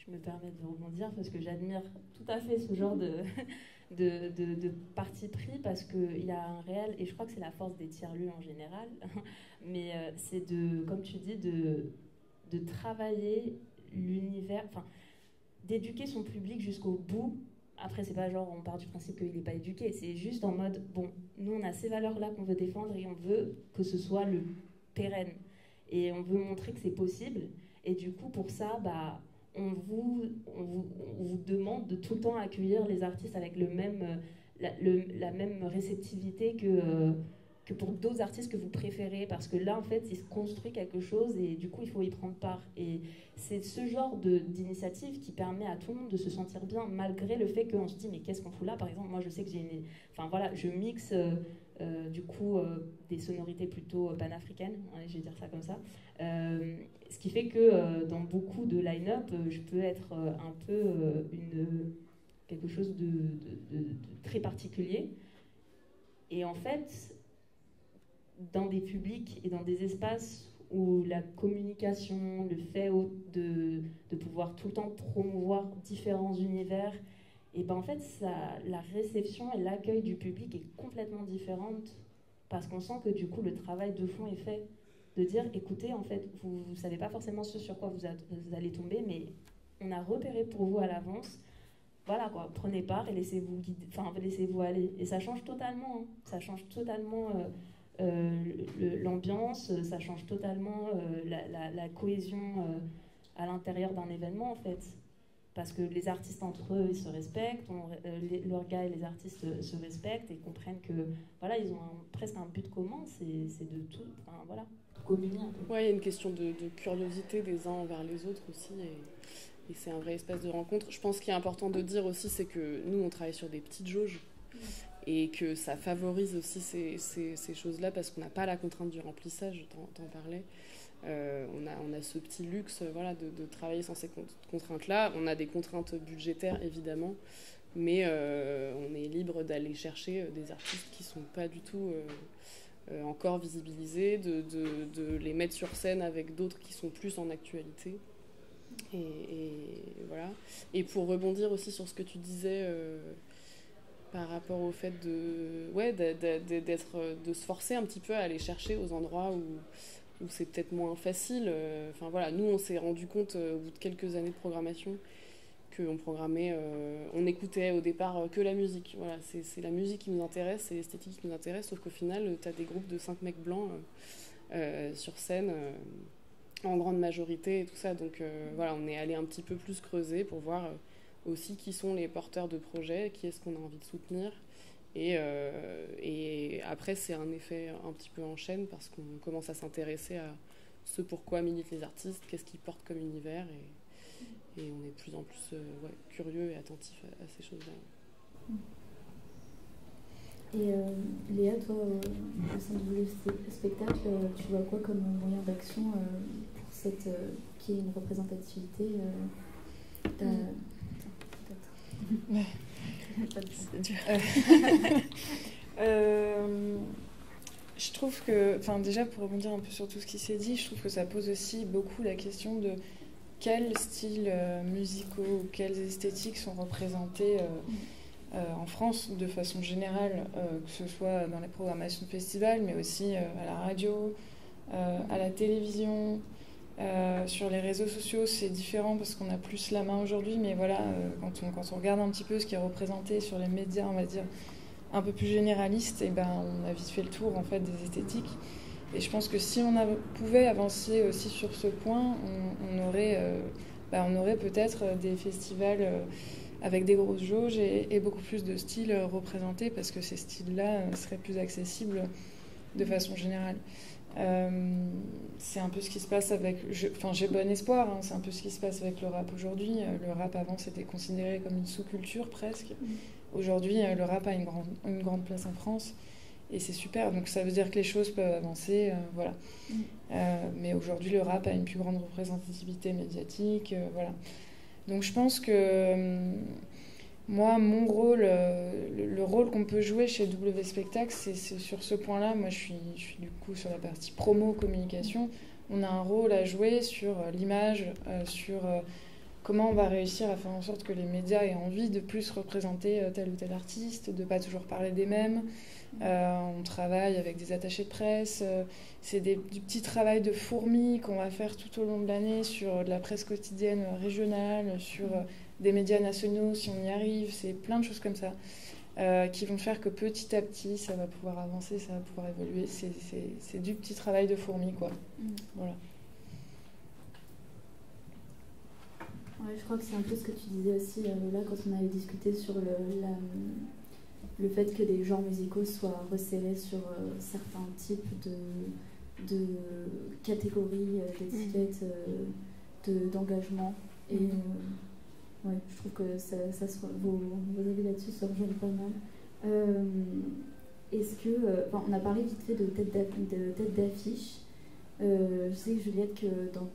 Je me permets de rebondir parce que j'admire tout à fait ce genre de parti pris, parce qu'il y a un réel, et je crois que c'est la force des tiers-lieux en général, mais c'est comme tu dis, de travailler l'univers, enfin, d'éduquer son public jusqu'au bout. Après, c'est pas genre on part du principe qu'il n'est pas éduqué, c'est juste en mode, bon, nous on a ces valeurs-là qu'on veut défendre et on veut que ce soit le pérenne. Et on veut montrer que c'est possible. Et du coup, pour ça, on vous demande de tout le temps accueillir les artistes avec la même réceptivité que pour d'autres artistes que vous préférez, parce que là en fait il se construit quelque chose et du coup il faut y prendre part, et c'est ce genre d'initiative qui permet à tout le monde de se sentir bien, malgré le fait qu'on se dit mais qu'est-ce qu'on fout là. Par exemple, moi je sais que je mixe du coup des sonorités plutôt panafricaines, je vais dire ça comme ça, ce qui fait que dans beaucoup de line-up je peux être un peu quelque chose de très particulier, et en fait dans des publics et dans des espaces où la communication, le fait de pouvoir tout le temps promouvoir différents univers, et en fait la réception et l'accueil du public est complètement différente, parce qu'on sent que du coup le travail de fond est fait, de dire écoutez, en fait vous ne savez pas forcément ce sur quoi vous allez tomber, mais on a repéré pour vous à l'avance, voilà quoi, prenez part et laissez-vous guider, enfin laissez-vous aller, et ça change totalement, hein. Ça change totalement l'ambiance, ça change totalement la cohésion à l'intérieur d'un événement en fait, parce que les artistes entre eux ils se respectent, leurs gars et les artistes se respectent et comprennent que voilà, ils ont presque un but commun, c'est de tout, enfin voilà, communier un peu. Ouais, il y a une question de curiosité des uns envers les autres aussi, et c'est un vrai espace de rencontre. Je pense qu'il est important de dire aussi, c'est que nous on travaille sur des petites jauges, et que ça favorise aussi ces choses-là, parce qu'on n'a pas la contrainte du remplissage, t'en parlais. On a ce petit luxe, voilà, de travailler sans ces contraintes-là. On a des contraintes budgétaires, évidemment, mais on est libre d'aller chercher des artistes qui ne sont pas du tout encore visibilisés, de les mettre sur scène avec d'autres qui sont plus en actualité. Et voilà. Et pour rebondir aussi sur ce que tu disais... par rapport au fait de se forcer un petit peu à aller chercher aux endroits où c'est peut-être moins facile. Enfin voilà, nous on s'est rendu compte au bout de quelques années de programmation qu'on programmait, on écoutait au départ que la musique. Voilà, c'est la musique qui nous intéresse, c'est l'esthétique qui nous intéresse, sauf qu'au final tu as des groupes de 5 mecs blancs sur scène en grande majorité et tout ça. Donc voilà, on est allé un petit peu plus creuser pour voir aussi qui sont les porteurs de projets, qui est-ce qu'on a envie de soutenir, et après c'est un effet un petit peu en chaîne, parce qu'on commence à s'intéresser à ce pourquoi militent les artistes, qu'est-ce qu'ils portent comme univers, et on est de plus en plus curieux et attentif à ces choses-là. Et Léa, toi, au sein du spectacle, tu vois quoi comme moyen d'action pour cette qui est une représentativité Je trouve que, enfin déjà pour rebondir un peu sur tout ce qui s'est dit, je trouve que ça pose aussi beaucoup la question de quels styles musicaux, quelles esthétiques sont représentés en France de façon générale, que ce soit dans les programmations de festivals, mais aussi à la radio, à la télévision. Sur les réseaux sociaux, c'est différent parce qu'on a plus la main aujourd'hui, mais voilà, quand on regarde un petit peu ce qui est représenté sur les médias, on va dire un peu plus généralistes, et on a vite fait le tour en fait des esthétiques. Et je pense que si on pouvait avancer aussi sur ce point, on aurait peut-être des festivals avec des grosses jauges et beaucoup plus de styles représentés, parce que ces styles-là seraient plus accessibles de façon générale. C'est un peu ce qui se passe avec... j'ai bon espoir, hein, c'est un peu ce qui se passe avec le rap aujourd'hui. Le rap avant, c'était considéré comme une sous-culture presque. Aujourd'hui, le rap a une grande place en France, et c'est super. Donc ça veut dire que les choses peuvent avancer, voilà. Mais aujourd'hui, le rap a une plus grande représentativité médiatique, voilà. Donc je pense que Moi, mon rôle, le rôle qu'on peut jouer chez W Spectacle, c'est sur ce point-là. Moi, je suis du coup sur la partie promo, communication. On a un rôle à jouer sur l'image, sur comment on va réussir à faire en sorte que les médias aient envie de plus représenter tel ou tel artiste, de ne pas toujours parler des mêmes. On travaille avec des attachés de presse. C'est du petit travail de fourmi qu'on va faire tout au long de l'année sur de la presse quotidienne régionale, sur des médias nationaux si on y arrive. C'est plein de choses comme ça qui vont faire que petit à petit, ça va pouvoir avancer, ça va pouvoir évoluer. C'est du petit travail de fourmi, quoi. Voilà. Ouais, je crois que c'est un peu ce que tu disais aussi, Lola, quand on avait discuté sur le fait que les genres musicaux soient resserrés sur certains types de catégories, d'étiquettes, d'engagement. Et ouais, je trouve que vos avis là-dessus se rejoignent pas mal. Est-ce que, on a parlé vite fait de tête d'affiche. Je sais, Juliette, que dans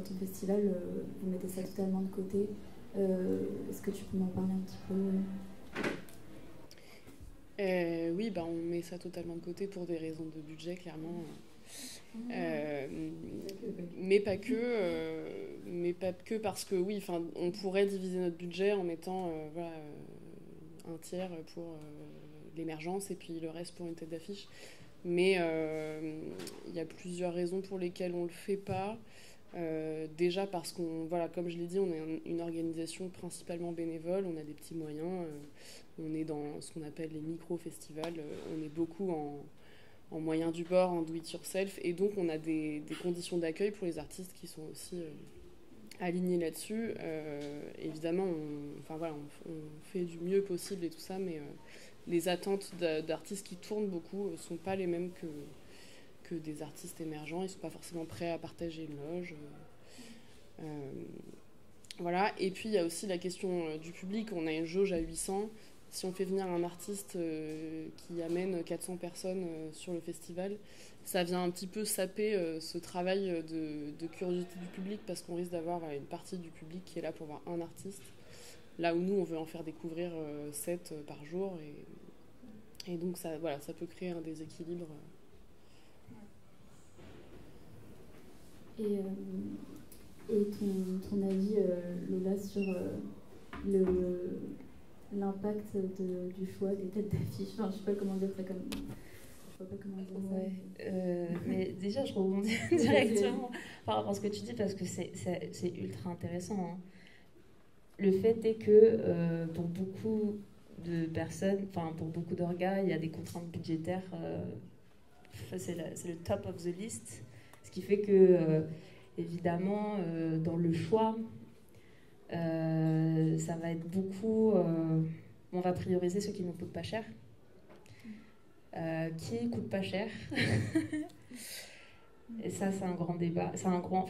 ton festival, vous mettez ça totalement de côté. Est-ce que tu peux m'en parler un petit peu? Oui, on met ça totalement de côté pour des raisons de budget, clairement. Mais pas que parce que oui, on pourrait diviser notre budget en mettant un tiers pour l'émergence et puis le reste pour une tête d'affiche. Mais il y a plusieurs raisons pour lesquelles on ne le fait pas. Déjà parce qu'on, comme je l'ai dit, on est une organisation principalement bénévole, on a des petits moyens, on est dans ce qu'on appelle les micro-festivals, on est beaucoup en moyens du bord, en do-it-yourself, et donc on a des conditions d'accueil pour les artistes qui sont aussi alignés là-dessus. Évidemment, on fait du mieux possible et tout ça, mais les attentes d'artistes qui tournent beaucoup ne sont pas les mêmes que des artistes émergents. Ils ne sont pas forcément prêts à partager une loge. Voilà. Et puis, il y a aussi la question du public. On a une jauge à 800. Si on fait venir un artiste qui amène 400 personnes sur le festival, ça vient un petit peu saper ce travail de curiosité du public, parce qu'on risque d'avoir une partie du public qui est là pour voir un artiste, là où nous, on veut en faire découvrir 7 par jour. Et donc, ça peut créer un déséquilibre. Et ton avis, Lola, sur l'impact du choix des têtes d'affiche? Enfin, je sais pas comment dire ça comme... Je sais pas comment dire ça. Ouais. Mais déjà, je rebondis directement par rapport à ce que tu dis, parce que c'est ultra intéressant. Hein. Le fait est que pour beaucoup de personnes, pour beaucoup d'orgas, il y a des contraintes budgétaires. C'est le top of the list. Ce qui fait que, évidemment, dans le choix, ça va être beaucoup... on va prioriser ceux qui ne coûtent pas cher. Qui coûte pas cher? Et ça, c'est un grand débat. C'est un grand...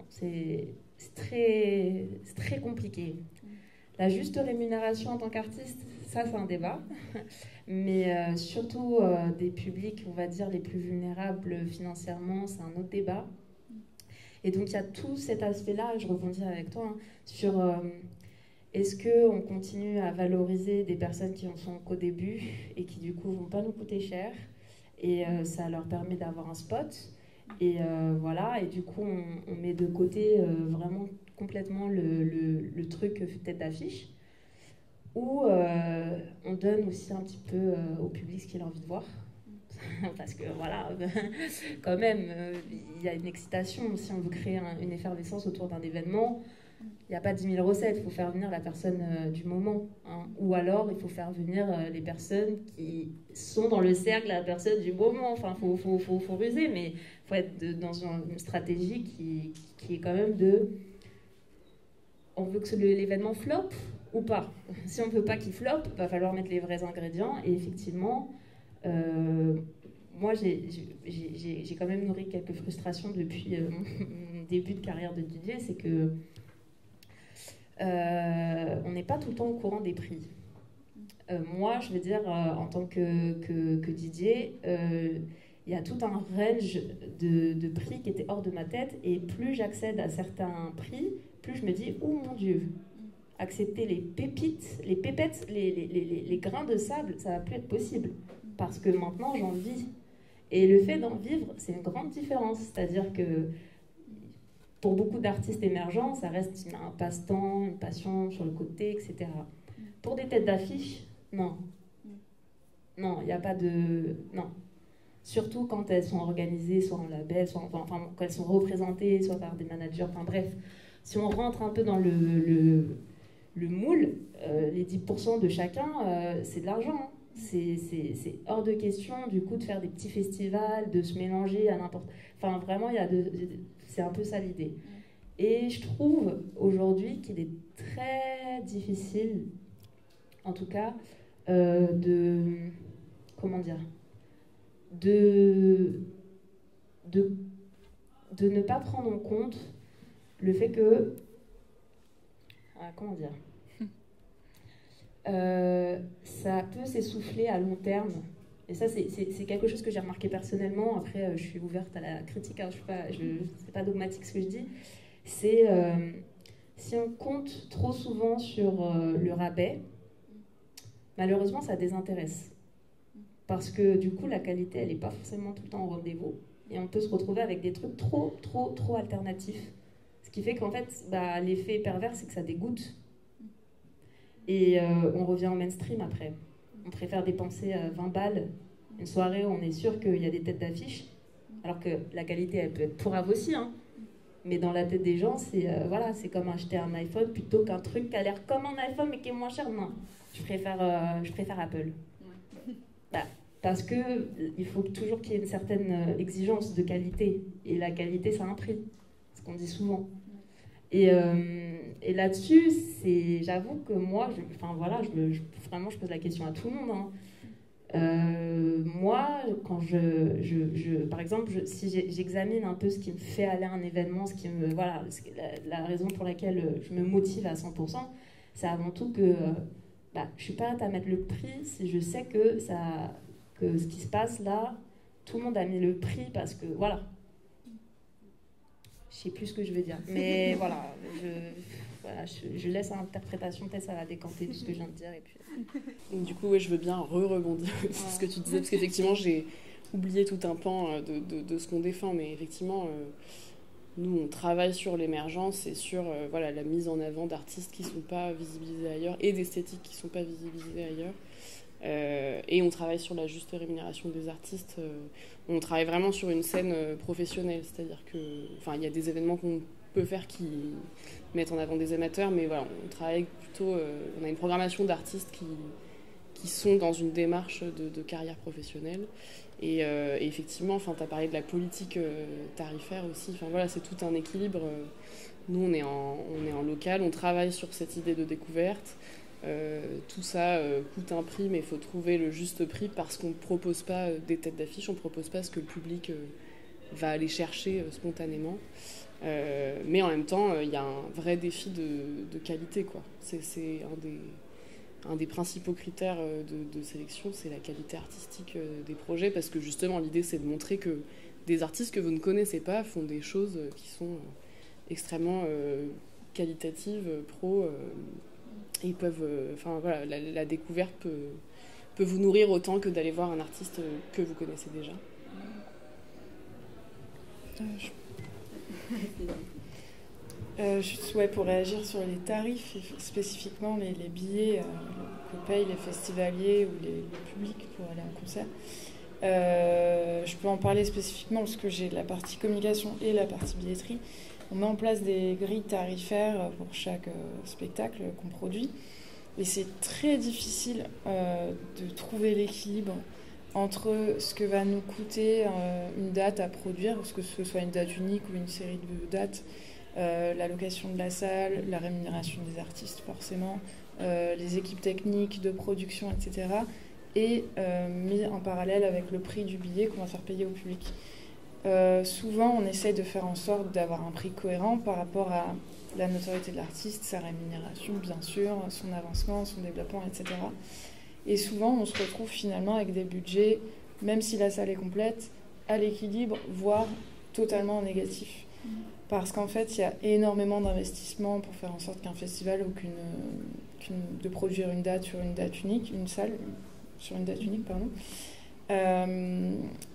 C'est très compliqué. La juste rémunération en tant qu'artiste, ça, c'est un débat. Mais surtout, des publics, on va dire, les plus vulnérables financièrement, c'est un autre débat. Et donc, il y a tout cet aspect-là, je rebondis avec toi, sur est-ce qu'on continue à valoriser des personnes qui en sont qu'au début et qui, du coup, ne vont pas nous coûter cher, et ça leur permet d'avoir un spot. Et voilà, et du coup, on met de côté vraiment complètement le truc tête d'affiche, où on donne aussi un petit peu au public ce qu'il a envie de voir. Parce que voilà, quand même, il y a une excitation. Si on veut créer une effervescence autour d'un événement, il n'y a pas 10 000 recettes, il faut faire venir la personne du moment. Hein. Ou alors, il faut faire venir les personnes qui sont dans le cercle, la personne du moment. Enfin, il faut ruser, mais il faut être dans une stratégie qui est quand même de... On veut que l'événement floppe ou pas. Si on ne veut pas qu'il floppe, il va falloir mettre les vrais ingrédients. Et effectivement, moi, j'ai quand même nourri quelques frustrations depuis mon début de carrière de DJ. C'est que on n'est pas tout le temps au courant des prix. Moi, je veux dire, en tant que DJ, il y a tout un range de prix qui était hors de ma tête. Et plus j'accède à certains prix, plus je me dis, oh mon Dieu, accepter les pépites, les pépettes, les grains de sable, ça va plus être possible. Parce que maintenant, j'en vis. Et le fait d'en vivre, c'est une grande différence. C'est-à-dire que pour beaucoup d'artistes émergents, ça reste un passe-temps, une passion sur le côté, etc. Pour des têtes d'affiche, non. Non, il n'y a pas de... Non. Surtout quand elles sont organisées, soit en label, soit quand elles sont représentées, soit par des managers, enfin bref. Si on rentre un peu dans le moule, les 10% de chacun, c'est de l'argent. Hein. C'est hors de question, du coup, de faire des petits festivals, de se mélanger à n'importe... Enfin, vraiment, c'est un peu ça l'idée. Et je trouve, aujourd'hui, qu'il est très difficile, en tout cas, comment dire, de ne pas prendre en compte le fait que, comment dire, ça peut s'essouffler à long terme. Et ça, c'est quelque chose que j'ai remarqué personnellement. Après, je suis ouverte à la critique, hein, c'est pas dogmatique ce que je dis. C'est si on compte trop souvent sur le rabais, malheureusement, ça désintéresse. Parce que du coup, la qualité, elle n'est pas forcément tout le temps au rendez-vous. Et on peut se retrouver avec des trucs trop alternatifs. Ce qui fait qu'en fait, l'effet pervers, c'est que ça dégoûte. Et on revient au mainstream après. On préfère dépenser 20 balles une soirée où on est sûr qu'il y a des têtes d'affiche, alors que la qualité, elle peut être pourrave aussi. Hein. Mais dans la tête des gens, c'est comme acheter un iPhone plutôt qu'un truc qui a l'air comme un iPhone mais qui est moins cher. Non, je préfère Apple. Parce qu'il faut toujours qu'il y ait une certaine exigence de qualité. Et la qualité, ça a un prix. C'est ce qu'on dit souvent. Et là-dessus, j'avoue que moi, vraiment, je pose la question à tout le monde. Hein. Moi, quand par exemple, si j'examine un peu ce qui me fait aller à un événement, la raison pour laquelle je me motive à 100%, c'est avant tout que je ne suis pas prête à mettre le prix si je sais que ce qui se passe là, tout le monde a mis le prix parce que, voilà. Je sais plus ce que je veux dire. Mais voilà, je laisse à l'interprétation, peut-être ça va décanter tout ce que je viens de dire. Et puis... Du coup, je veux bien rebondir sur ce que tu disais, parce qu'effectivement, j'ai oublié tout un pan de ce qu'on défend, mais effectivement, nous, on travaille sur l'émergence et sur la mise en avant d'artistes qui ne sont pas visibilisés ailleurs et d'esthétiques qui ne sont pas visibilisées ailleurs. Et on travaille sur la juste rémunération des artistes. On travaille vraiment sur une scène professionnelle, c'est-à-dire que, il y a des événements qu'on peut faire qui mettent en avant des amateurs, mais voilà, on travaille plutôt. On a une programmation d'artistes qui sont dans une démarche de carrière professionnelle. Et effectivement, tu as parlé de la politique tarifaire aussi. C'est tout un équilibre. Nous, on est en local, on travaille sur cette idée de découverte. Tout ça coûte un prix, mais il faut trouver le juste prix parce qu'on ne propose pas des têtes d'affiche, on ne propose pas ce que le public va aller chercher spontanément. Mais en même temps, il y a un vrai défi de qualité, quoi. C'est un des principaux critères de sélection, c'est la qualité artistique des projets, parce que justement, l'idée, c'est de montrer que des artistes que vous ne connaissez pas font des choses qui sont extrêmement qualitatives, et peuvent, la découverte peut vous nourrir autant que d'aller voir un artiste que vous connaissez déjà. Pour réagir sur les tarifs, spécifiquement les billets que payent les festivaliers ou les publics pour aller en concert. Je peux en parler spécifiquement parce que j'ai la partie communication et la partie billetterie. On met en place des grilles tarifaires pour chaque spectacle qu'on produit. Et c'est très difficile de trouver l'équilibre entre ce que va nous coûter une date à produire, parce que ce soit une date unique ou une série de dates, la location de la salle, la rémunération des artistes forcément, les équipes techniques de production, etc. Et mis en parallèle avec le prix du billet qu'on va faire payer au public. Souvent, on essaye de faire en sorte d'avoir un prix cohérent par rapport à la notoriété de l'artiste, sa rémunération, bien sûr, son avancement, son développement, etc. Et souvent, on se retrouve finalement avec des budgets, même si la salle est complète, à l'équilibre, voire totalement négatif. parce qu'en fait, il y a énormément d'investissements pour faire en sorte qu'un festival de produire une date sur une date unique, une salle sur une date unique, pardon.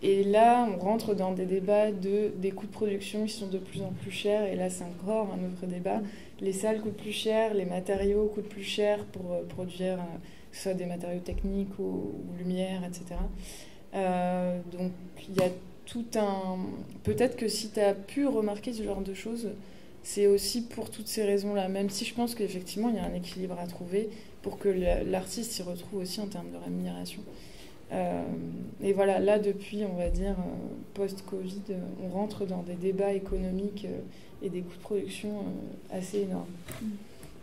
Et là, on rentre dans des débats des coûts de production qui sont de plus en plus chers, et là, c'est encore un autre débat. Les salles coûtent plus cher, les matériaux coûtent plus cher pour produire, que ce soit des matériaux techniques ou lumière, etc. Donc, il y a tout un... Peut-être que si tu as pu remarquer ce genre de choses, c'est aussi pour toutes ces raisons-là, même si je pense qu'effectivement, il y a un équilibre à trouver pour que l'artiste s'y retrouve aussi en termes de rémunération. Et voilà, là, depuis, on va dire, post-Covid, on rentre dans des débats économiques et des coûts de production assez énormes,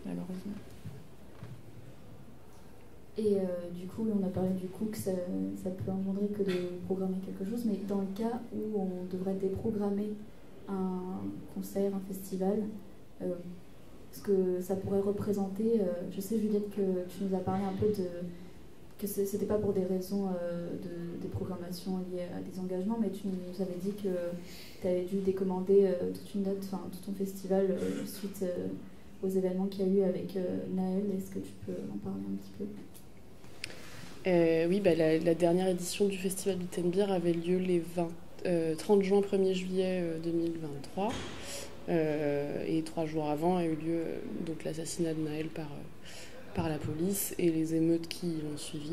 malheureusement. Et du coup, on a parlé du coup que ça peut engendrer que de programmer quelque chose, mais dans le cas où on devrait déprogrammer un concert, un festival, ce que ça pourrait représenter, je sais Juliette que tu nous as parlé un peu que c'était pas pour des raisons des programmations liées à des engagements, mais tu nous avais dit que tu avais dû décommander toute une date, enfin tout ton festival suite aux événements qu'il y a eu avec Naël. Est-ce que tu peux en parler un petit peu ? Oui, la dernière édition du Festival Beat & Beer avait lieu les 30 juin, 1er juillet 2023. Et 3 jours avant a eu lieu donc, l'assassinat de Naël par la police et les émeutes qui ont suivi.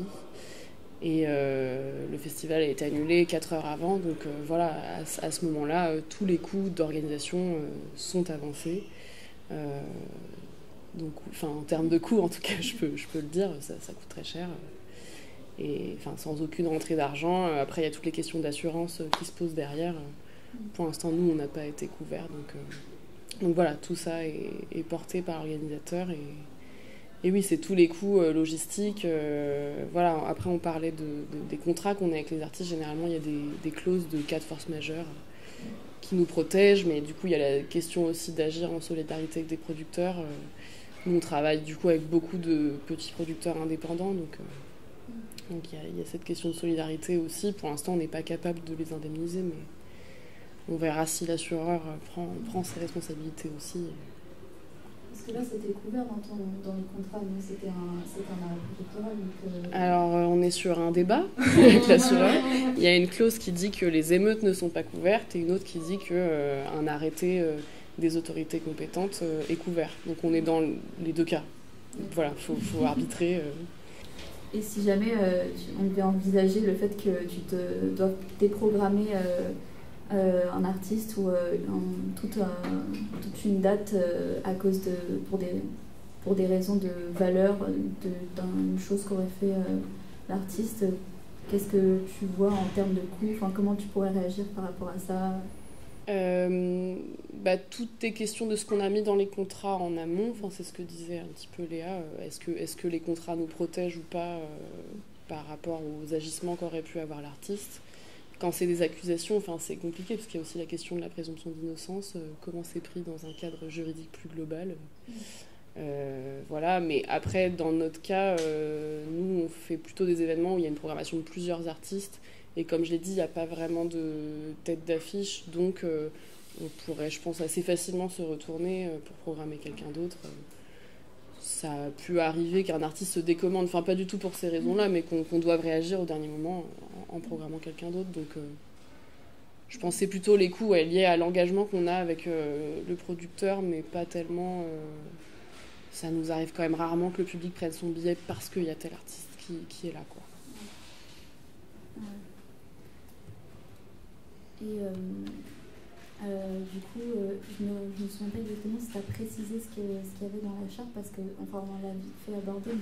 Et le festival a été annulé 4 heures avant. Donc voilà, à ce moment-là, tous les coûts d'organisation sont avancés. Donc, en termes de coûts, en tout cas, je peux le dire, ça coûte très cher. Et sans aucune rentrée d'argent. Après, il y a toutes les questions d'assurance qui se posent derrière. Pour l'instant, nous, on n'a pas été couverts. Donc voilà, tout ça est porté par l'organisateur. Et oui, c'est tous les coûts logistiques. Voilà. Après, on parlait des contrats qu'on a avec les artistes. Généralement, il y a des clauses de cas de force majeure qui nous protègent. Mais du coup, il y a la question aussi d'agir en solidarité avec des producteurs. Nous, on travaille du coup avec beaucoup de petits producteurs indépendants. Donc il y a cette question de solidarité aussi. Pour l'instant, on n'est pas capable de les indemniser, mais on verra si l'assureur prend ses responsabilités aussi. Parce que là, c'était couvert dans le contrat, mais c'était un arrêt préfectoral. Alors, on est sur un débat avec l'assureur. Il y a une clause qui dit que les émeutes ne sont pas couvertes et une autre qui dit qu'un arrêté des autorités compétentes est couvert. Donc, on est dans les deux cas. Voilà, faut arbitrer. Et si jamais on devait envisager le fait que tu dois déprogrammer un artiste ou toute une date à cause pour des raisons de valeur d'une chose qu'aurait fait l'artiste, qu'est-ce que tu vois en termes de coût, comment tu pourrais réagir par rapport à ça? Toutes les questions de ce qu'on a mis dans les contrats en amont, c'est ce que disait un petit peu Léa, est-ce que les contrats nous protègent ou pas par rapport aux agissements qu'aurait pu avoir l'artiste. Quand c'est des accusations, c'est compliqué parce qu'il y a aussi la question de la présomption d'innocence, comment c'est pris dans un cadre juridique plus global. Voilà, mais après, dans notre cas, nous, on fait plutôt des événements où il y a une programmation de plusieurs artistes. Et comme je l'ai dit, il n'y a pas vraiment de tête d'affiche, donc on pourrait, je pense, assez facilement se retourner pour programmer quelqu'un d'autre. Ça a pu arriver qu'un artiste se décommande, pas du tout pour ces raisons-là, mais qu'on doive réagir au dernier moment en programmant quelqu'un d'autre. Donc je pense que c'est plutôt les coûts liés à l'engagement qu'on a avec le producteur, mais pas tellement... ça nous arrive quand même rarement que le public prenne son billet parce qu'il y a tel artiste qui est là, quoi. Et du coup, je me souviens pas exactement si tu as précisé ce qu'il y avait dans la charte, parce que, on l'a vite fait aborder,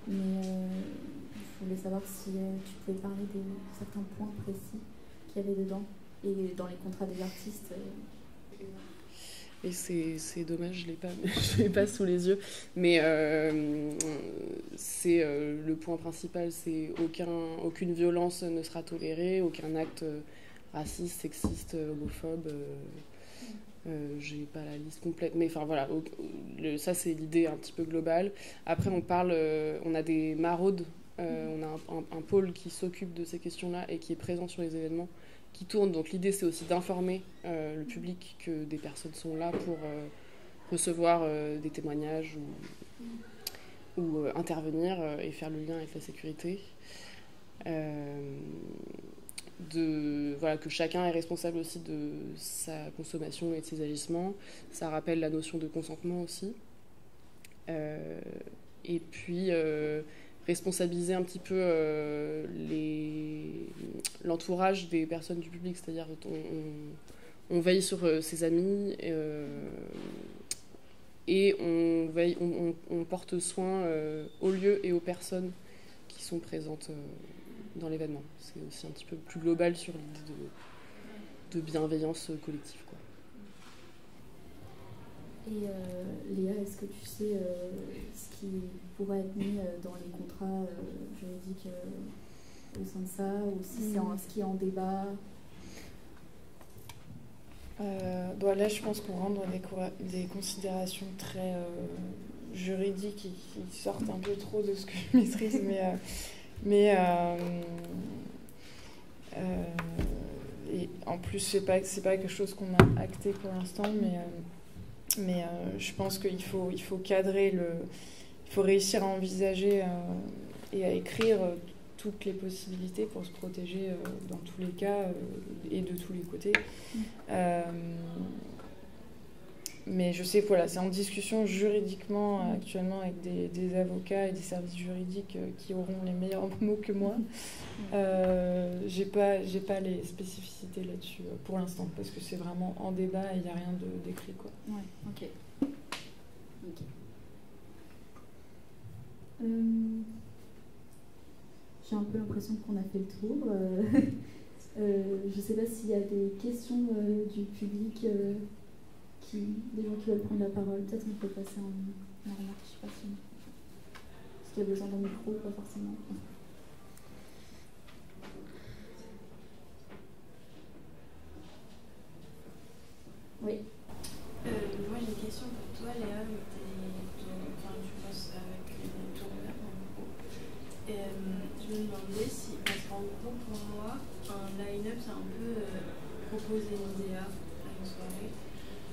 mais je voulais savoir si tu pouvais parler de certains points précis qu'il y avait dedans, et dans les contrats des artistes. Et c'est dommage, je l'ai pas sous les yeux, mais c'est le point principal, c'est aucune violence ne sera tolérée, aucun acte raciste, sexiste, homophobe. J'ai pas la liste complète, mais voilà, ça c'est l'idée un petit peu globale. Après on a des maraudes On a un pôle qui s'occupe de ces questions-là et qui est présent sur les événements qui tournent. Donc l'idée, c'est aussi d'informer le public que des personnes sont là pour recevoir des témoignages ou intervenir et faire le lien avec la sécurité. Que chacun est responsable aussi de sa consommation et de ses agissements. Ça rappelle la notion de consentement aussi. Et puis responsabiliser un petit peu l'entourage des personnes du public, c'est-à-dire on veille sur ses amis et on porte soin aux lieux et aux personnes qui sont présentes dans l'événement. C'est aussi un petit peu plus global sur l'idée de bienveillance collective, quoi. Et Léa, est-ce que tu sais ce qui pourrait être mis dans les contrats juridiques au sein de ça, ou si c'est ce qui est en débat? Là, je pense qu'on rentre dans des considérations très juridiques qui sortent un peu trop de ce que je maîtrise, mais et en plus, c'est pas quelque chose qu'on a acté pour l'instant, mais je pense qu'il faut cadrer il faut réussir à envisager et à écrire toutes les possibilités pour se protéger dans tous les cas et de tous les côtés. Mais je sais que c'est en discussion juridiquement actuellement avec des avocats et des services juridiques qui auront les meilleurs mots que moi. J'ai pas les spécificités là-dessus pour l'instant, parce que c'est vraiment en débat et il n'y a rien d'écrit, quoi. Ouais, ok. J'ai un peu l'impression qu'on a fait le tour. Je ne sais pas s'il y a des questions du public, des gens qui veulent prendre la parole. Peut-être qu'on peut passer en remarque, je ne sais pas si... Est-ce qu'il y a besoin d'un micro ou pas forcément? Oui. Moi j'ai une question pour toi, Léa. Tu bosses avec les tourneurs en gros. Je me demandais si, parce qu'en gros pour moi, un line-up c'est un peu proposer une DA à une soirée.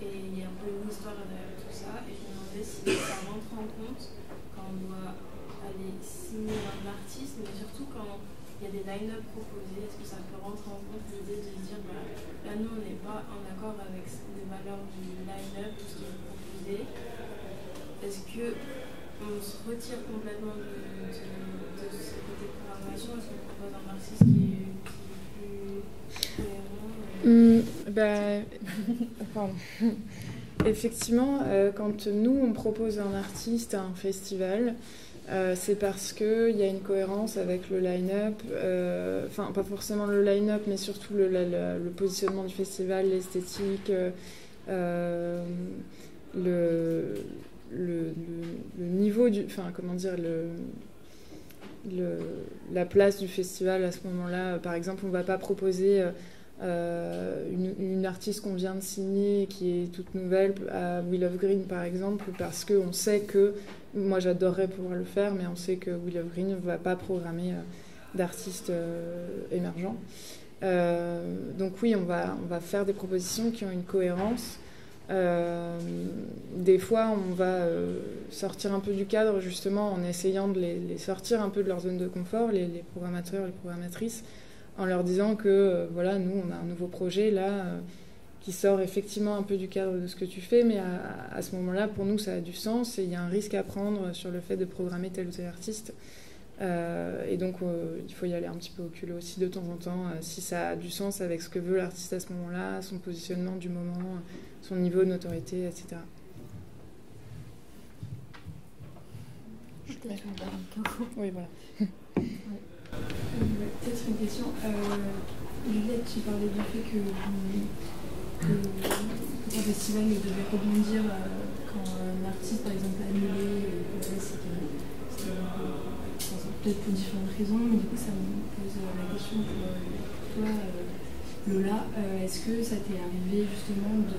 Et il y a un peu une histoire derrière tout ça. Et je me demandais si ça rentre en compte quand on doit aller signer un artiste, mais surtout quand il y a des line-up proposés. Est-ce que ça peut rentrer en compte l'idée de se dire là nous on n'est pas en accord avec les valeurs du line-up, tout ce qui est proposé. Est-ce qu'on se retire complètement de ce côté de programmation? Est-ce qu'on propose un artiste qui est plus cohérent? Effectivement, quand nous on propose un artiste à un festival, c'est parce qu'il y a une cohérence avec le line-up, pas forcément le line-up, mais surtout le positionnement du festival, l'esthétique, le niveau la place du festival à ce moment-là. Par exemple, on ne va pas proposer une artiste qu'on vient de signer qui est toute nouvelle à Will of Green par exemple, parce qu'on sait que, moi j'adorerais pouvoir le faire, mais on sait que Will of Green ne va pas programmer d'artistes émergents. Donc oui, on va faire des propositions qui ont une cohérence. Des fois on va sortir un peu du cadre justement en essayant de les sortir un peu de leur zone de confort, les programmateurs, les programmatrices, en leur disant que nous on a un nouveau projet là qui sort effectivement un peu du cadre de ce que tu fais, mais à ce moment-là pour nous ça a du sens et il y a un risque à prendre sur le fait de programmer tel ou tel artiste, et donc il faut y aller un petit peu au culot aussi de temps en temps, si ça a du sens avec ce que veut l'artiste à ce moment-là, son positionnement du moment, son niveau de notoriété, etc. Oui, voilà. Peut-être une question. Juliette, tu parlais du fait que le festival devait rebondir quand un artiste, par exemple, a annulé, c'était peut-être pour différentes raisons, mais du coup, ça me pose la question pour toi, Lola. Est-ce que ça t'est arrivé justement de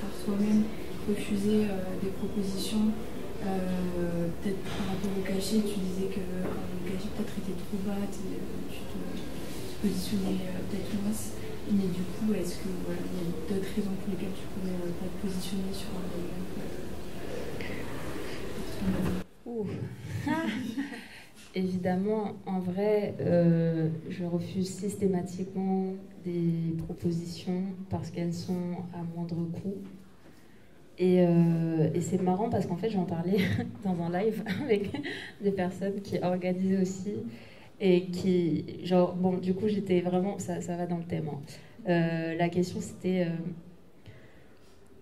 par toi-même refuser des propositions Peut-être par rapport au cachet, tu disais que le cachet peut-être était trop bas, tu te positionnais peut-être moins. Mais du coup, est-ce que voilà, il y a d'autres raisons pour lesquelles tu pourrais pas te positionner sur un Évidemment, en vrai, je refuse systématiquement des propositions parce qu'elles sont à moindre coût. Et c'est marrant parce qu'en fait, j'en parlais dans un live avec des personnes qui organisaient aussi et qui, genre, bon, du coup, j'étais vraiment, ça va dans le thème. Hein. La question, c'était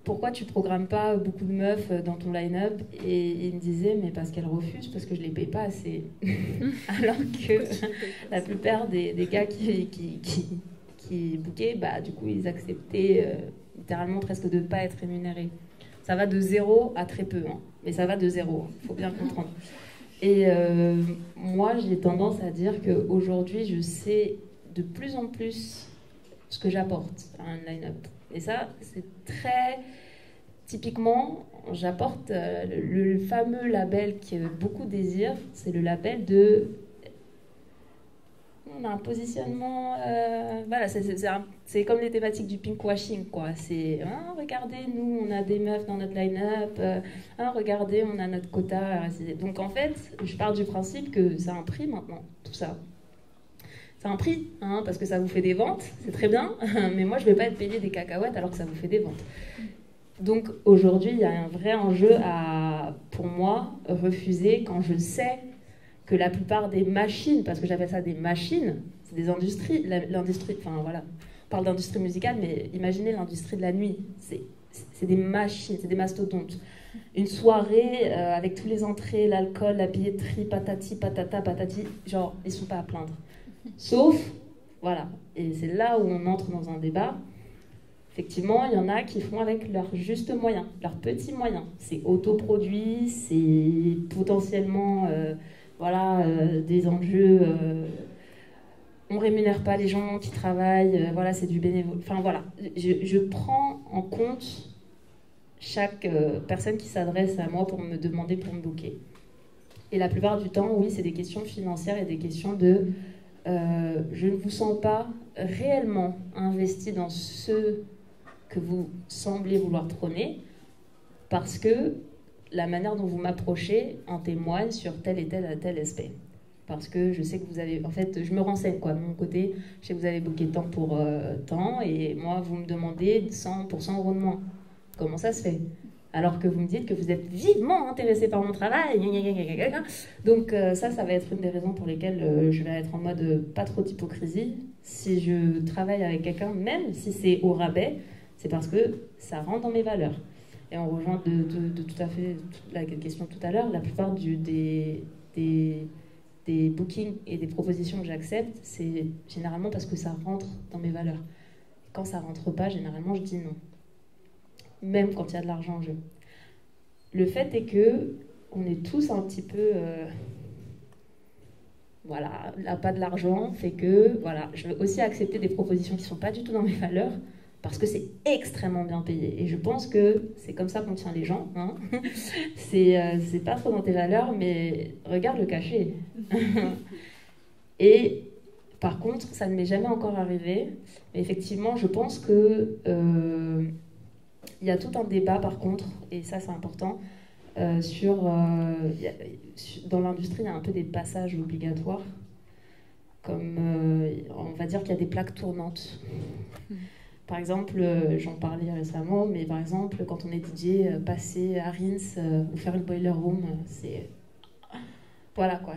pourquoi tu programmes pas beaucoup de meufs dans ton line-up? Et ils me disaient, mais parce qu'elles refusent, parce que je les paye pas assez. Alors que la plupart des gars qui bookaient, bah, du coup, ils acceptaient littéralement presque de ne pas être rémunérés. Ça va de 0 à très peu, hein. Mais ça va de 0, il faut bien comprendre. Et moi, j'ai tendance à dire qu'aujourd'hui, je sais de plus en plus ce que j'apporte à un line-up. Et ça, c'est très... Typiquement, j'apporte le fameux label que beaucoup désirent, c'est le label de... On a un positionnement... voilà, c'est comme les thématiques du pinkwashing, quoi. C'est, regardez, nous, on a des meufs dans notre line-up. Regardez, on a notre quota. Donc, en fait, je pars du principe que ça a un prix maintenant, tout ça. Ça a un prix, hein, parce que ça vous fait des ventes, c'est très bien. Mais moi, je ne vais pas être payée des cacahuètes alors que ça vous fait des ventes. Donc, aujourd'hui, il y a un vrai enjeu à, pour moi, refuser quand je sais que la plupart des machines, parce que j'appelle ça des machines, c'est des industries, l'industrie, enfin voilà, on parle d'industrie musicale, mais imaginez l'industrie de la nuit, c'est des machines, c'est des mastodontes. Une soirée avec tous les entrées, l'alcool, la billetterie, patati, patata, patati, genre, ils sont pas à plaindre. Sauf, voilà, et c'est là où on entre dans un débat. Effectivement, il y en a qui font avec leurs justes moyens, leurs petits moyens. C'est autoproduit, c'est potentiellement... des enjeux. On rémunère pas les gens qui travaillent. Voilà, c'est du bénévole. Enfin voilà, je prends en compte chaque personne qui s'adresse à moi pour me demander pour me booker. Et la plupart du temps, oui, c'est des questions financières et des questions de je ne vous sens pas réellement investi dans ce que vous semblez vouloir prôner parce que la manière dont vous m'approchez en témoigne sur tel et tel aspect. Parce que je sais que vous avez... En fait, je me renseigne, quoi. De mon côté, je sais que vous avez booké tant pour tant, et moi, vous me demandez 100 pour 100 € de moins. Comment ça se fait? Alors que vous me dites que vous êtes vivement intéressé par mon travail. Donc ça va être une des raisons pour lesquelles je vais être en mode pas trop d'hypocrisie. Si je travaille avec quelqu'un, même si c'est au rabais, c'est parce que ça rentre dans mes valeurs. Et on rejoint de tout à fait la question tout à l'heure, la plupart des bookings et des propositions que j'accepte, c'est généralement parce que ça rentre dans mes valeurs. Quand ça rentre pas, généralement, je dis non. Même quand il y a de l'argent en jeu. Le fait est que on est tous un petit peu... voilà, là, pas de l'argent fait que... Voilà, je vais aussi accepter des propositions qui ne sont pas du tout dans mes valeurs, parce que c'est extrêmement bien payé. Et je pense que c'est comme ça qu'on tient les gens. Hein. C'est pas trop dans tes valeurs, mais regarde le cachet. Et par contre, ça ne m'est jamais encore arrivé. Mais effectivement, je pense que y a tout un débat, par contre, et ça c'est important, dans l'industrie, il y a un peu des passages obligatoires. Comme, on va dire qu'il y a des plaques tournantes. Par exemple, j'en parlais récemment, mais par exemple, quand on est DJ, passer à Rince ou faire une boiler room, c'est... Voilà quoi,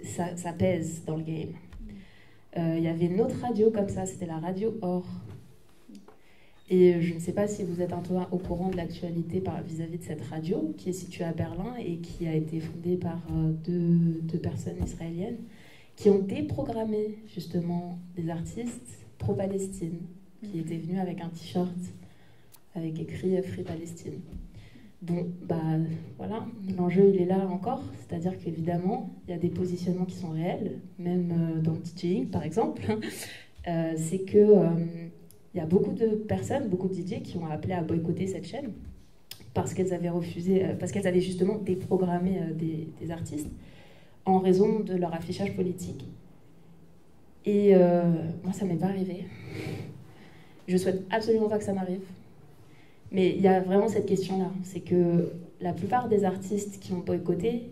ça pèse dans le game. Il y avait une autre radio comme ça, c'était la radio Or. Et je ne sais pas si vous êtes un peu au courant de l'actualité vis-à-vis de cette radio, qui est située à Berlin et qui a été fondée par deux personnes israéliennes, qui ont déprogrammé justement des artistes pro-Palestine, qui était venu avec un t-shirt avec écrit Free Palestine. Bon, bah voilà, l'enjeu il est là encore, c'est-à-dire qu'évidemment, il y a des positionnements qui sont réels, même dans le DJing par exemple, c'est que il y a beaucoup de personnes, beaucoup de DJ qui ont appelé à boycotter cette chaîne parce qu'elles avaient refusé, parce qu'elles avaient justement déprogrammé des artistes en raison de leur affichage politique. Et moi, ça m'est pas arrivé. Je souhaite absolument pas que ça m'arrive. Mais il y a vraiment cette question-là. C'est que la plupart des artistes qui ont boycotté,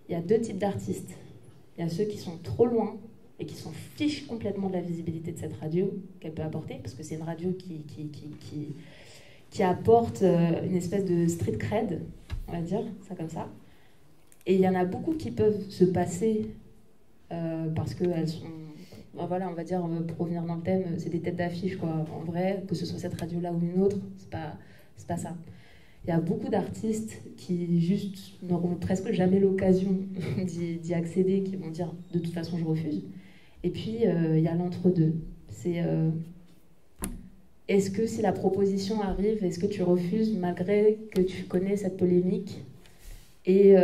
il y a 2 types d'artistes. Il y a ceux qui sont trop loin et qui s'en fichent complètement de la visibilité de cette radio qu'elle peut apporter, parce que c'est une radio qui apporte une espèce de street cred, on va dire, ça comme ça. Et il y en a beaucoup qui peuvent se passer parce qu'elles sont, voilà, on va dire, pour revenir dans le thème, c'est des têtes d'affiche, quoi. En vrai, que ce soit cette radio-là ou une autre, c'est pas ça. Il y a beaucoup d'artistes qui juste n'auront presque jamais l'occasion d'y accéder, qui vont dire de toute façon je refuse. Et puis il y a l'entre-deux. C'est est-ce que si la proposition arrive, est-ce que tu refuses malgré que tu connais cette polémique? Et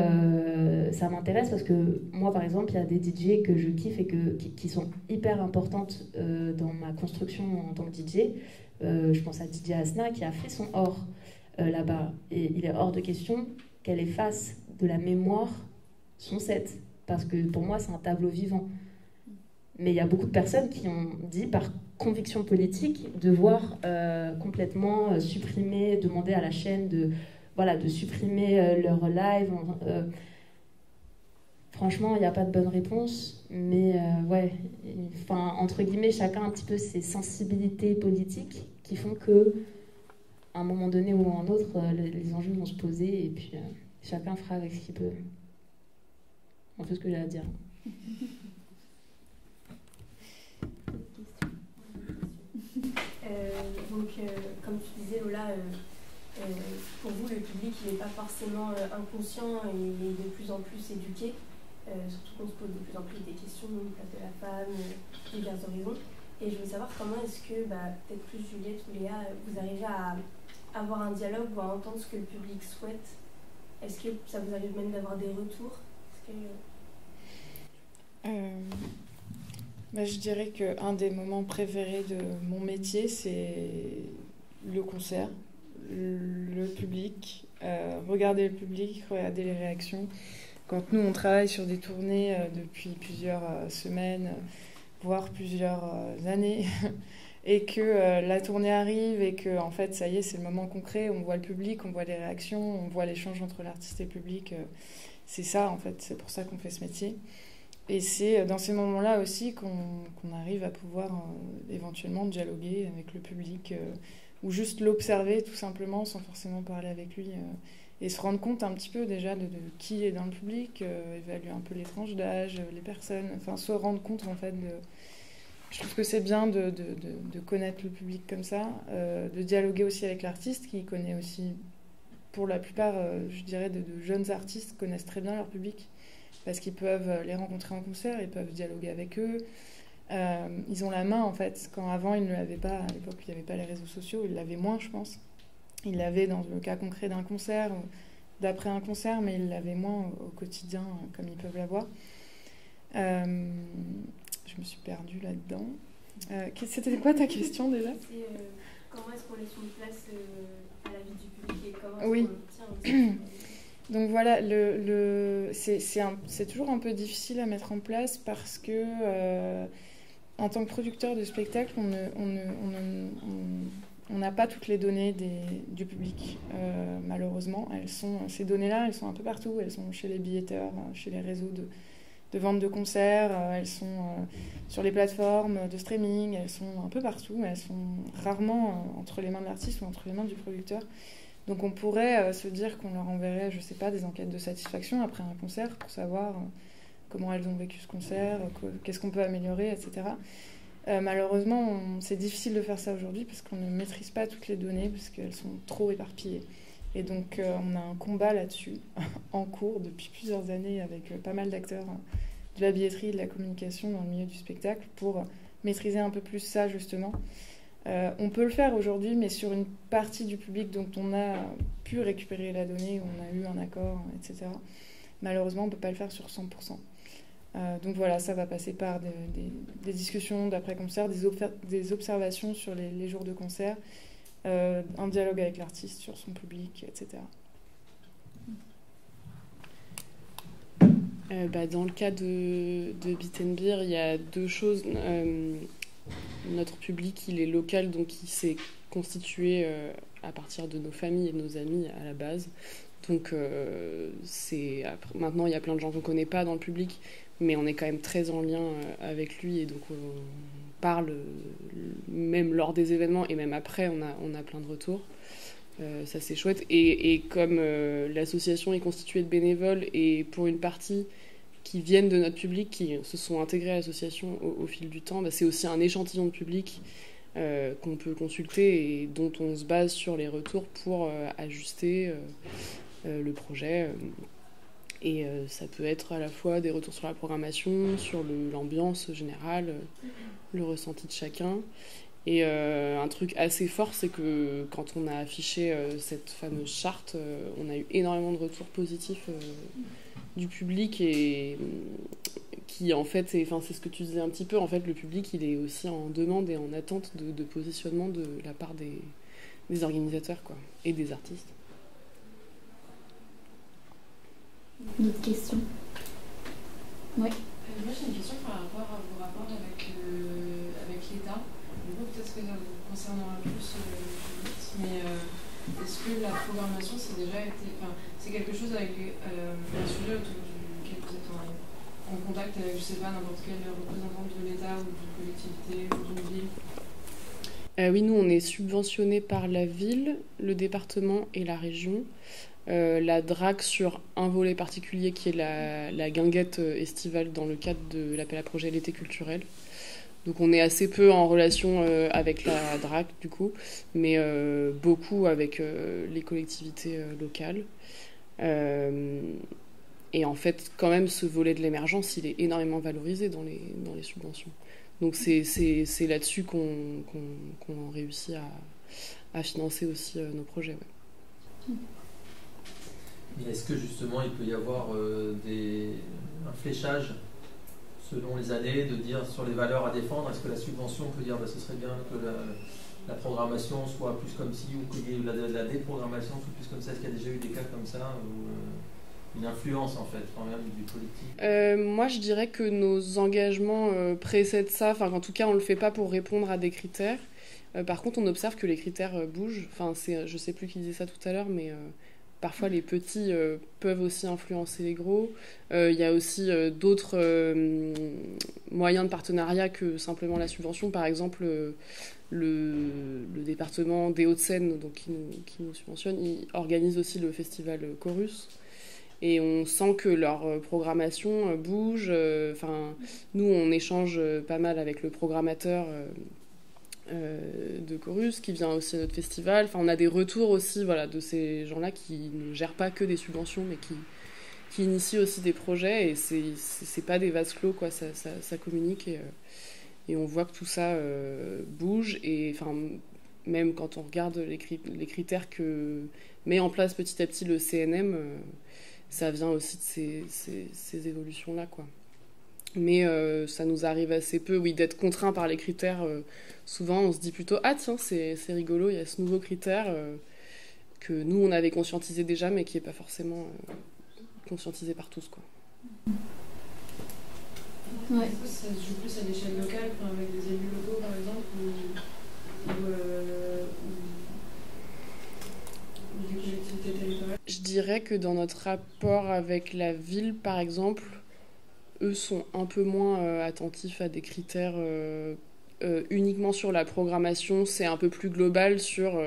ça m'intéresse parce que moi, par exemple, il y a des DJ que je kiffe et qui sont hyper importantes dans ma construction en tant que DJ. Je pense à DJ Asna qui a fait son or là-bas. Et il est hors de question qu'elle efface de la mémoire son set. Parce que pour moi, c'est un tableau vivant. Mais il y a beaucoup de personnes qui ont dit par conviction politique devoir complètement supprimer, demander à la chaîne de supprimer leur live. Franchement, il n'y a pas de bonne réponse, mais entre guillemets, chacun a un petit peu ses sensibilités politiques qui font que, à un moment donné ou à un autre, les enjeux vont se poser et puis chacun fera avec ce qu'il peut. Un peu ce que j'ai à dire. Comme tu disais, Lola, pour vous, le public n'est pas forcément inconscient et il est de plus en plus éduqué, surtout qu'on se pose de plus en plus des questions, place de la femme, divers horizons. Et je veux savoir comment est-ce que, peut-être plus Juliette ou Léa, vous arrivez à avoir un dialogue ou à entendre ce que le public souhaite. Est-ce que ça vous arrive même d'avoir des retours? Je dirais qu'un des moments préférés de mon métier, c'est le concert, le public, regarder le public, regarder les réactions. Quand nous, on travaille sur des tournées depuis plusieurs semaines, voire plusieurs années, et que la tournée arrive et que, en fait, ça y est, c'est le moment concret, on voit le public, on voit les réactions, on voit l'échange entre l'artiste et le public. C'est ça, en fait, c'est pour ça qu'on fait ce métier. Et c'est dans ces moments-là aussi qu'on arrive à pouvoir éventuellement dialoguer avec le public ou juste l'observer tout simplement sans forcément parler avec lui et se rendre compte un petit peu déjà de qui est dans le public, évaluer un peu les tranches d'âge, les personnes, enfin se rendre compte en fait de... Je trouve que c'est bien de connaître le public comme ça, de dialoguer aussi avec l'artiste qui connaît aussi, pour la plupart, je dirais, de jeunes artistes connaissent très bien leur public. Parce qu'ils peuvent les rencontrer en concert, ils peuvent dialoguer avec eux. Ils ont la main, en fait. Quand avant, ils ne l'avaient pas, à l'époque, il n'y avait pas les réseaux sociaux, ils l'avaient moins, je pense. Ils l'avaient dans le cas concret d'un concert, d'après un concert, mais ils l'avaient moins au quotidien, comme ils peuvent l'avoir. Je me suis perdue là-dedans. C'était quoi ta question, déjà? Comment est-ce qu'on laisse une place à la vie du public et comment est-ce Oui. qu'on le tient aussi. Donc voilà, c'est toujours un peu difficile à mettre en place parce que en tant que producteur de spectacle, on n'a pas toutes les données du public, malheureusement. Ces données-là, elles sont un peu partout. Elles sont chez les billetteurs, chez les réseaux de vente de concerts, elles sont sur les plateformes de streaming, elles sont un peu partout. Elles sont rarement entre les mains de l'artiste ou entre les mains du producteur. Donc on pourrait se dire qu'on leur enverrait, je sais pas, des enquêtes de satisfaction après un concert pour savoir comment elles ont vécu ce concert, qu'est-ce qu'on peut améliorer, etc. Malheureusement, c'est difficile de faire ça aujourd'hui parce qu'on ne maîtrise pas toutes les données parce qu'elles sont trop éparpillées. Et donc on a un combat là-dessus en cours depuis plusieurs années avec pas mal d'acteurs de la billetterie et de la communication dans le milieu du spectacle pour maîtriser un peu plus ça justement. On peut le faire aujourd'hui, mais sur une partie du public dont on a pu récupérer la donnée, où on a eu un accord, etc. Malheureusement, on ne peut pas le faire sur 100%. Donc voilà, ça va passer par des discussions d'après-concert, des observations sur les jours de concert, un dialogue avec l'artiste sur son public, etc. Dans le cas de Beat and Beer, il y a deux choses. Notre public, il est local, donc il s'est constitué à partir de nos familles et de nos amis à la base. Donc maintenant, il y a plein de gens qu'on ne connaît pas dans le public, mais on est quand même très en lien avec lui, et donc on parle même lors des événements, et même après, on a plein de retours. Ça, c'est chouette. Et comme l'association est constituée de bénévoles, et pour une partie qui viennent de notre public, qui se sont intégrés à l'association au fil du temps, c'est aussi un échantillon de public qu'on peut consulter et dont on se base sur les retours pour ajuster le projet. Et ça peut être à la fois des retours sur la programmation, sur l'ambiance générale, le ressenti de chacun. Et un truc assez fort, c'est que quand on a affiché cette fameuse charte, on a eu énormément de retours positifs du public, et qui en fait, c'est ce que tu disais un petit peu, en fait le public il est aussi en demande et en attente de positionnement de la part des organisateurs, quoi, et des artistes. Une autre question? Oui. Moi j'ai une question par rapport à vos rapports avec l'État. Peut-être que ça vous concernera plus mais est-ce que la programmation c'est quelque chose avec un sujet autour duquel vous êtes en contact avec, je sais pas, n'importe quel représentant de l'État ou d'une collectivité ou d'une ville? Oui, nous on est subventionné par la ville, le département et la région. La DRAC sur un volet particulier qui est la guinguette estivale dans le cadre de l'appel à projet L'été culturel. Donc on est assez peu en relation avec la DRAC du coup, mais beaucoup avec les collectivités locales. Et en fait, quand même, ce volet de l'émergence, il est énormément valorisé dans les subventions. Donc c'est là-dessus qu'on réussit à financer aussi nos projets. Ouais. Mais est-ce que justement il peut y avoir un fléchage selon les années, de dire sur les valeurs à défendre? Est-ce que la subvention peut dire ce serait bien que la programmation soit plus comme ci, ou qu'il y ait la déprogrammation soit plus comme ça? Est-ce qu'il y a déjà eu des cas comme ça, ou une influence en fait quand même du politique? Moi je dirais que nos engagements précèdent ça, en tout cas on ne le fait pas pour répondre à des critères. Par contre on observe que les critères bougent, je ne sais plus qui disait ça tout à l'heure, mais parfois les petits peuvent aussi influencer les gros. Il y a aussi d'autres moyens de partenariat que simplement la subvention. Par exemple, le département des Hauts-de-Seine, donc qui nous subventionne, il organise aussi le festival Chorus. Et on sent que leur programmation bouge. Nous, on échange pas mal avec le programmateur de Chorus, qui vient aussi à notre festival. On a des retours aussi de ces gens-là qui ne gèrent pas que des subventions, mais qui initient aussi des projets. Et c'est pas des vases clos, quoi. Ça communique, et on voit que tout ça bouge. Et même quand on regarde les critères que met en place petit à petit le CNM, ça vient aussi de ces évolutions-là, quoi. Mais ça nous arrive assez peu, d'être contraints par les critères. Souvent, on se dit plutôt « Ah tiens, c'est rigolo, il y a ce nouveau critère que nous, on avait conscientisé déjà, mais qui n'est pas forcément conscientisé par tous. » quoi. Ouais. Ça se joue plus à l'échelle locale, avec des élus locaux, par exemple, ou des collectivités territoriales? Je dirais que dans notre rapport avec la ville, par exemple, eux sont un peu moins attentifs à des critères uniquement sur la programmation. C'est un peu plus global sur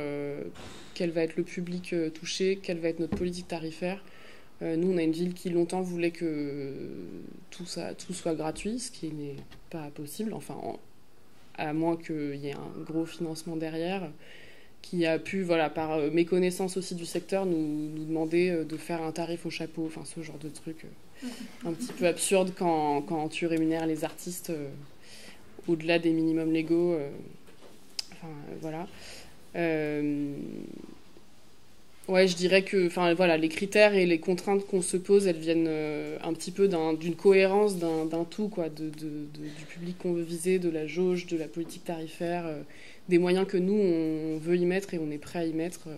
quel va être le public touché, quelle va être notre politique tarifaire. Nous, on a une ville qui longtemps voulait que tout soit gratuit, ce qui n'est pas possible, à moins qu'il y ait un gros financement derrière, qui a pu, par méconnaissance aussi du secteur, nous demander de faire un tarif au chapeau, ce genre de truc un petit peu absurde quand tu rémunères les artistes au-delà des minimums légaux. Voilà. Ouais, je dirais que voilà, les critères et les contraintes qu'on se pose, elles viennent un petit peu d'une cohérence, d'un tout, quoi, du public qu'on veut viser, de la jauge, de la politique tarifaire, des moyens que nous, on veut y mettre et on est prêt à y mettre.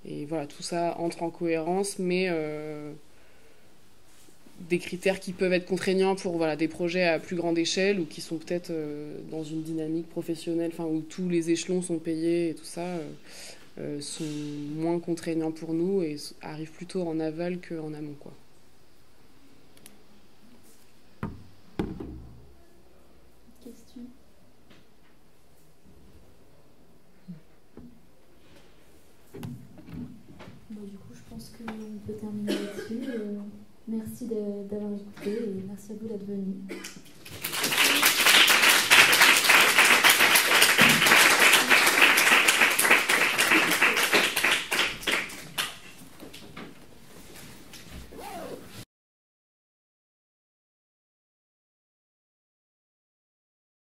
Et voilà, tout ça entre en cohérence, mais des critères qui peuvent être contraignants pour voilà, des projets à plus grande échelle ou qui sont peut-être dans une dynamique professionnelle, où tous les échelons sont payés et tout ça. Sont moins contraignants pour nous et arrivent plutôt en aval qu'en amont, quoi. Question. Bon, du coup, je pense qu'on peut terminer là-dessus. Merci d'avoir écouté et merci à vous d'être venus.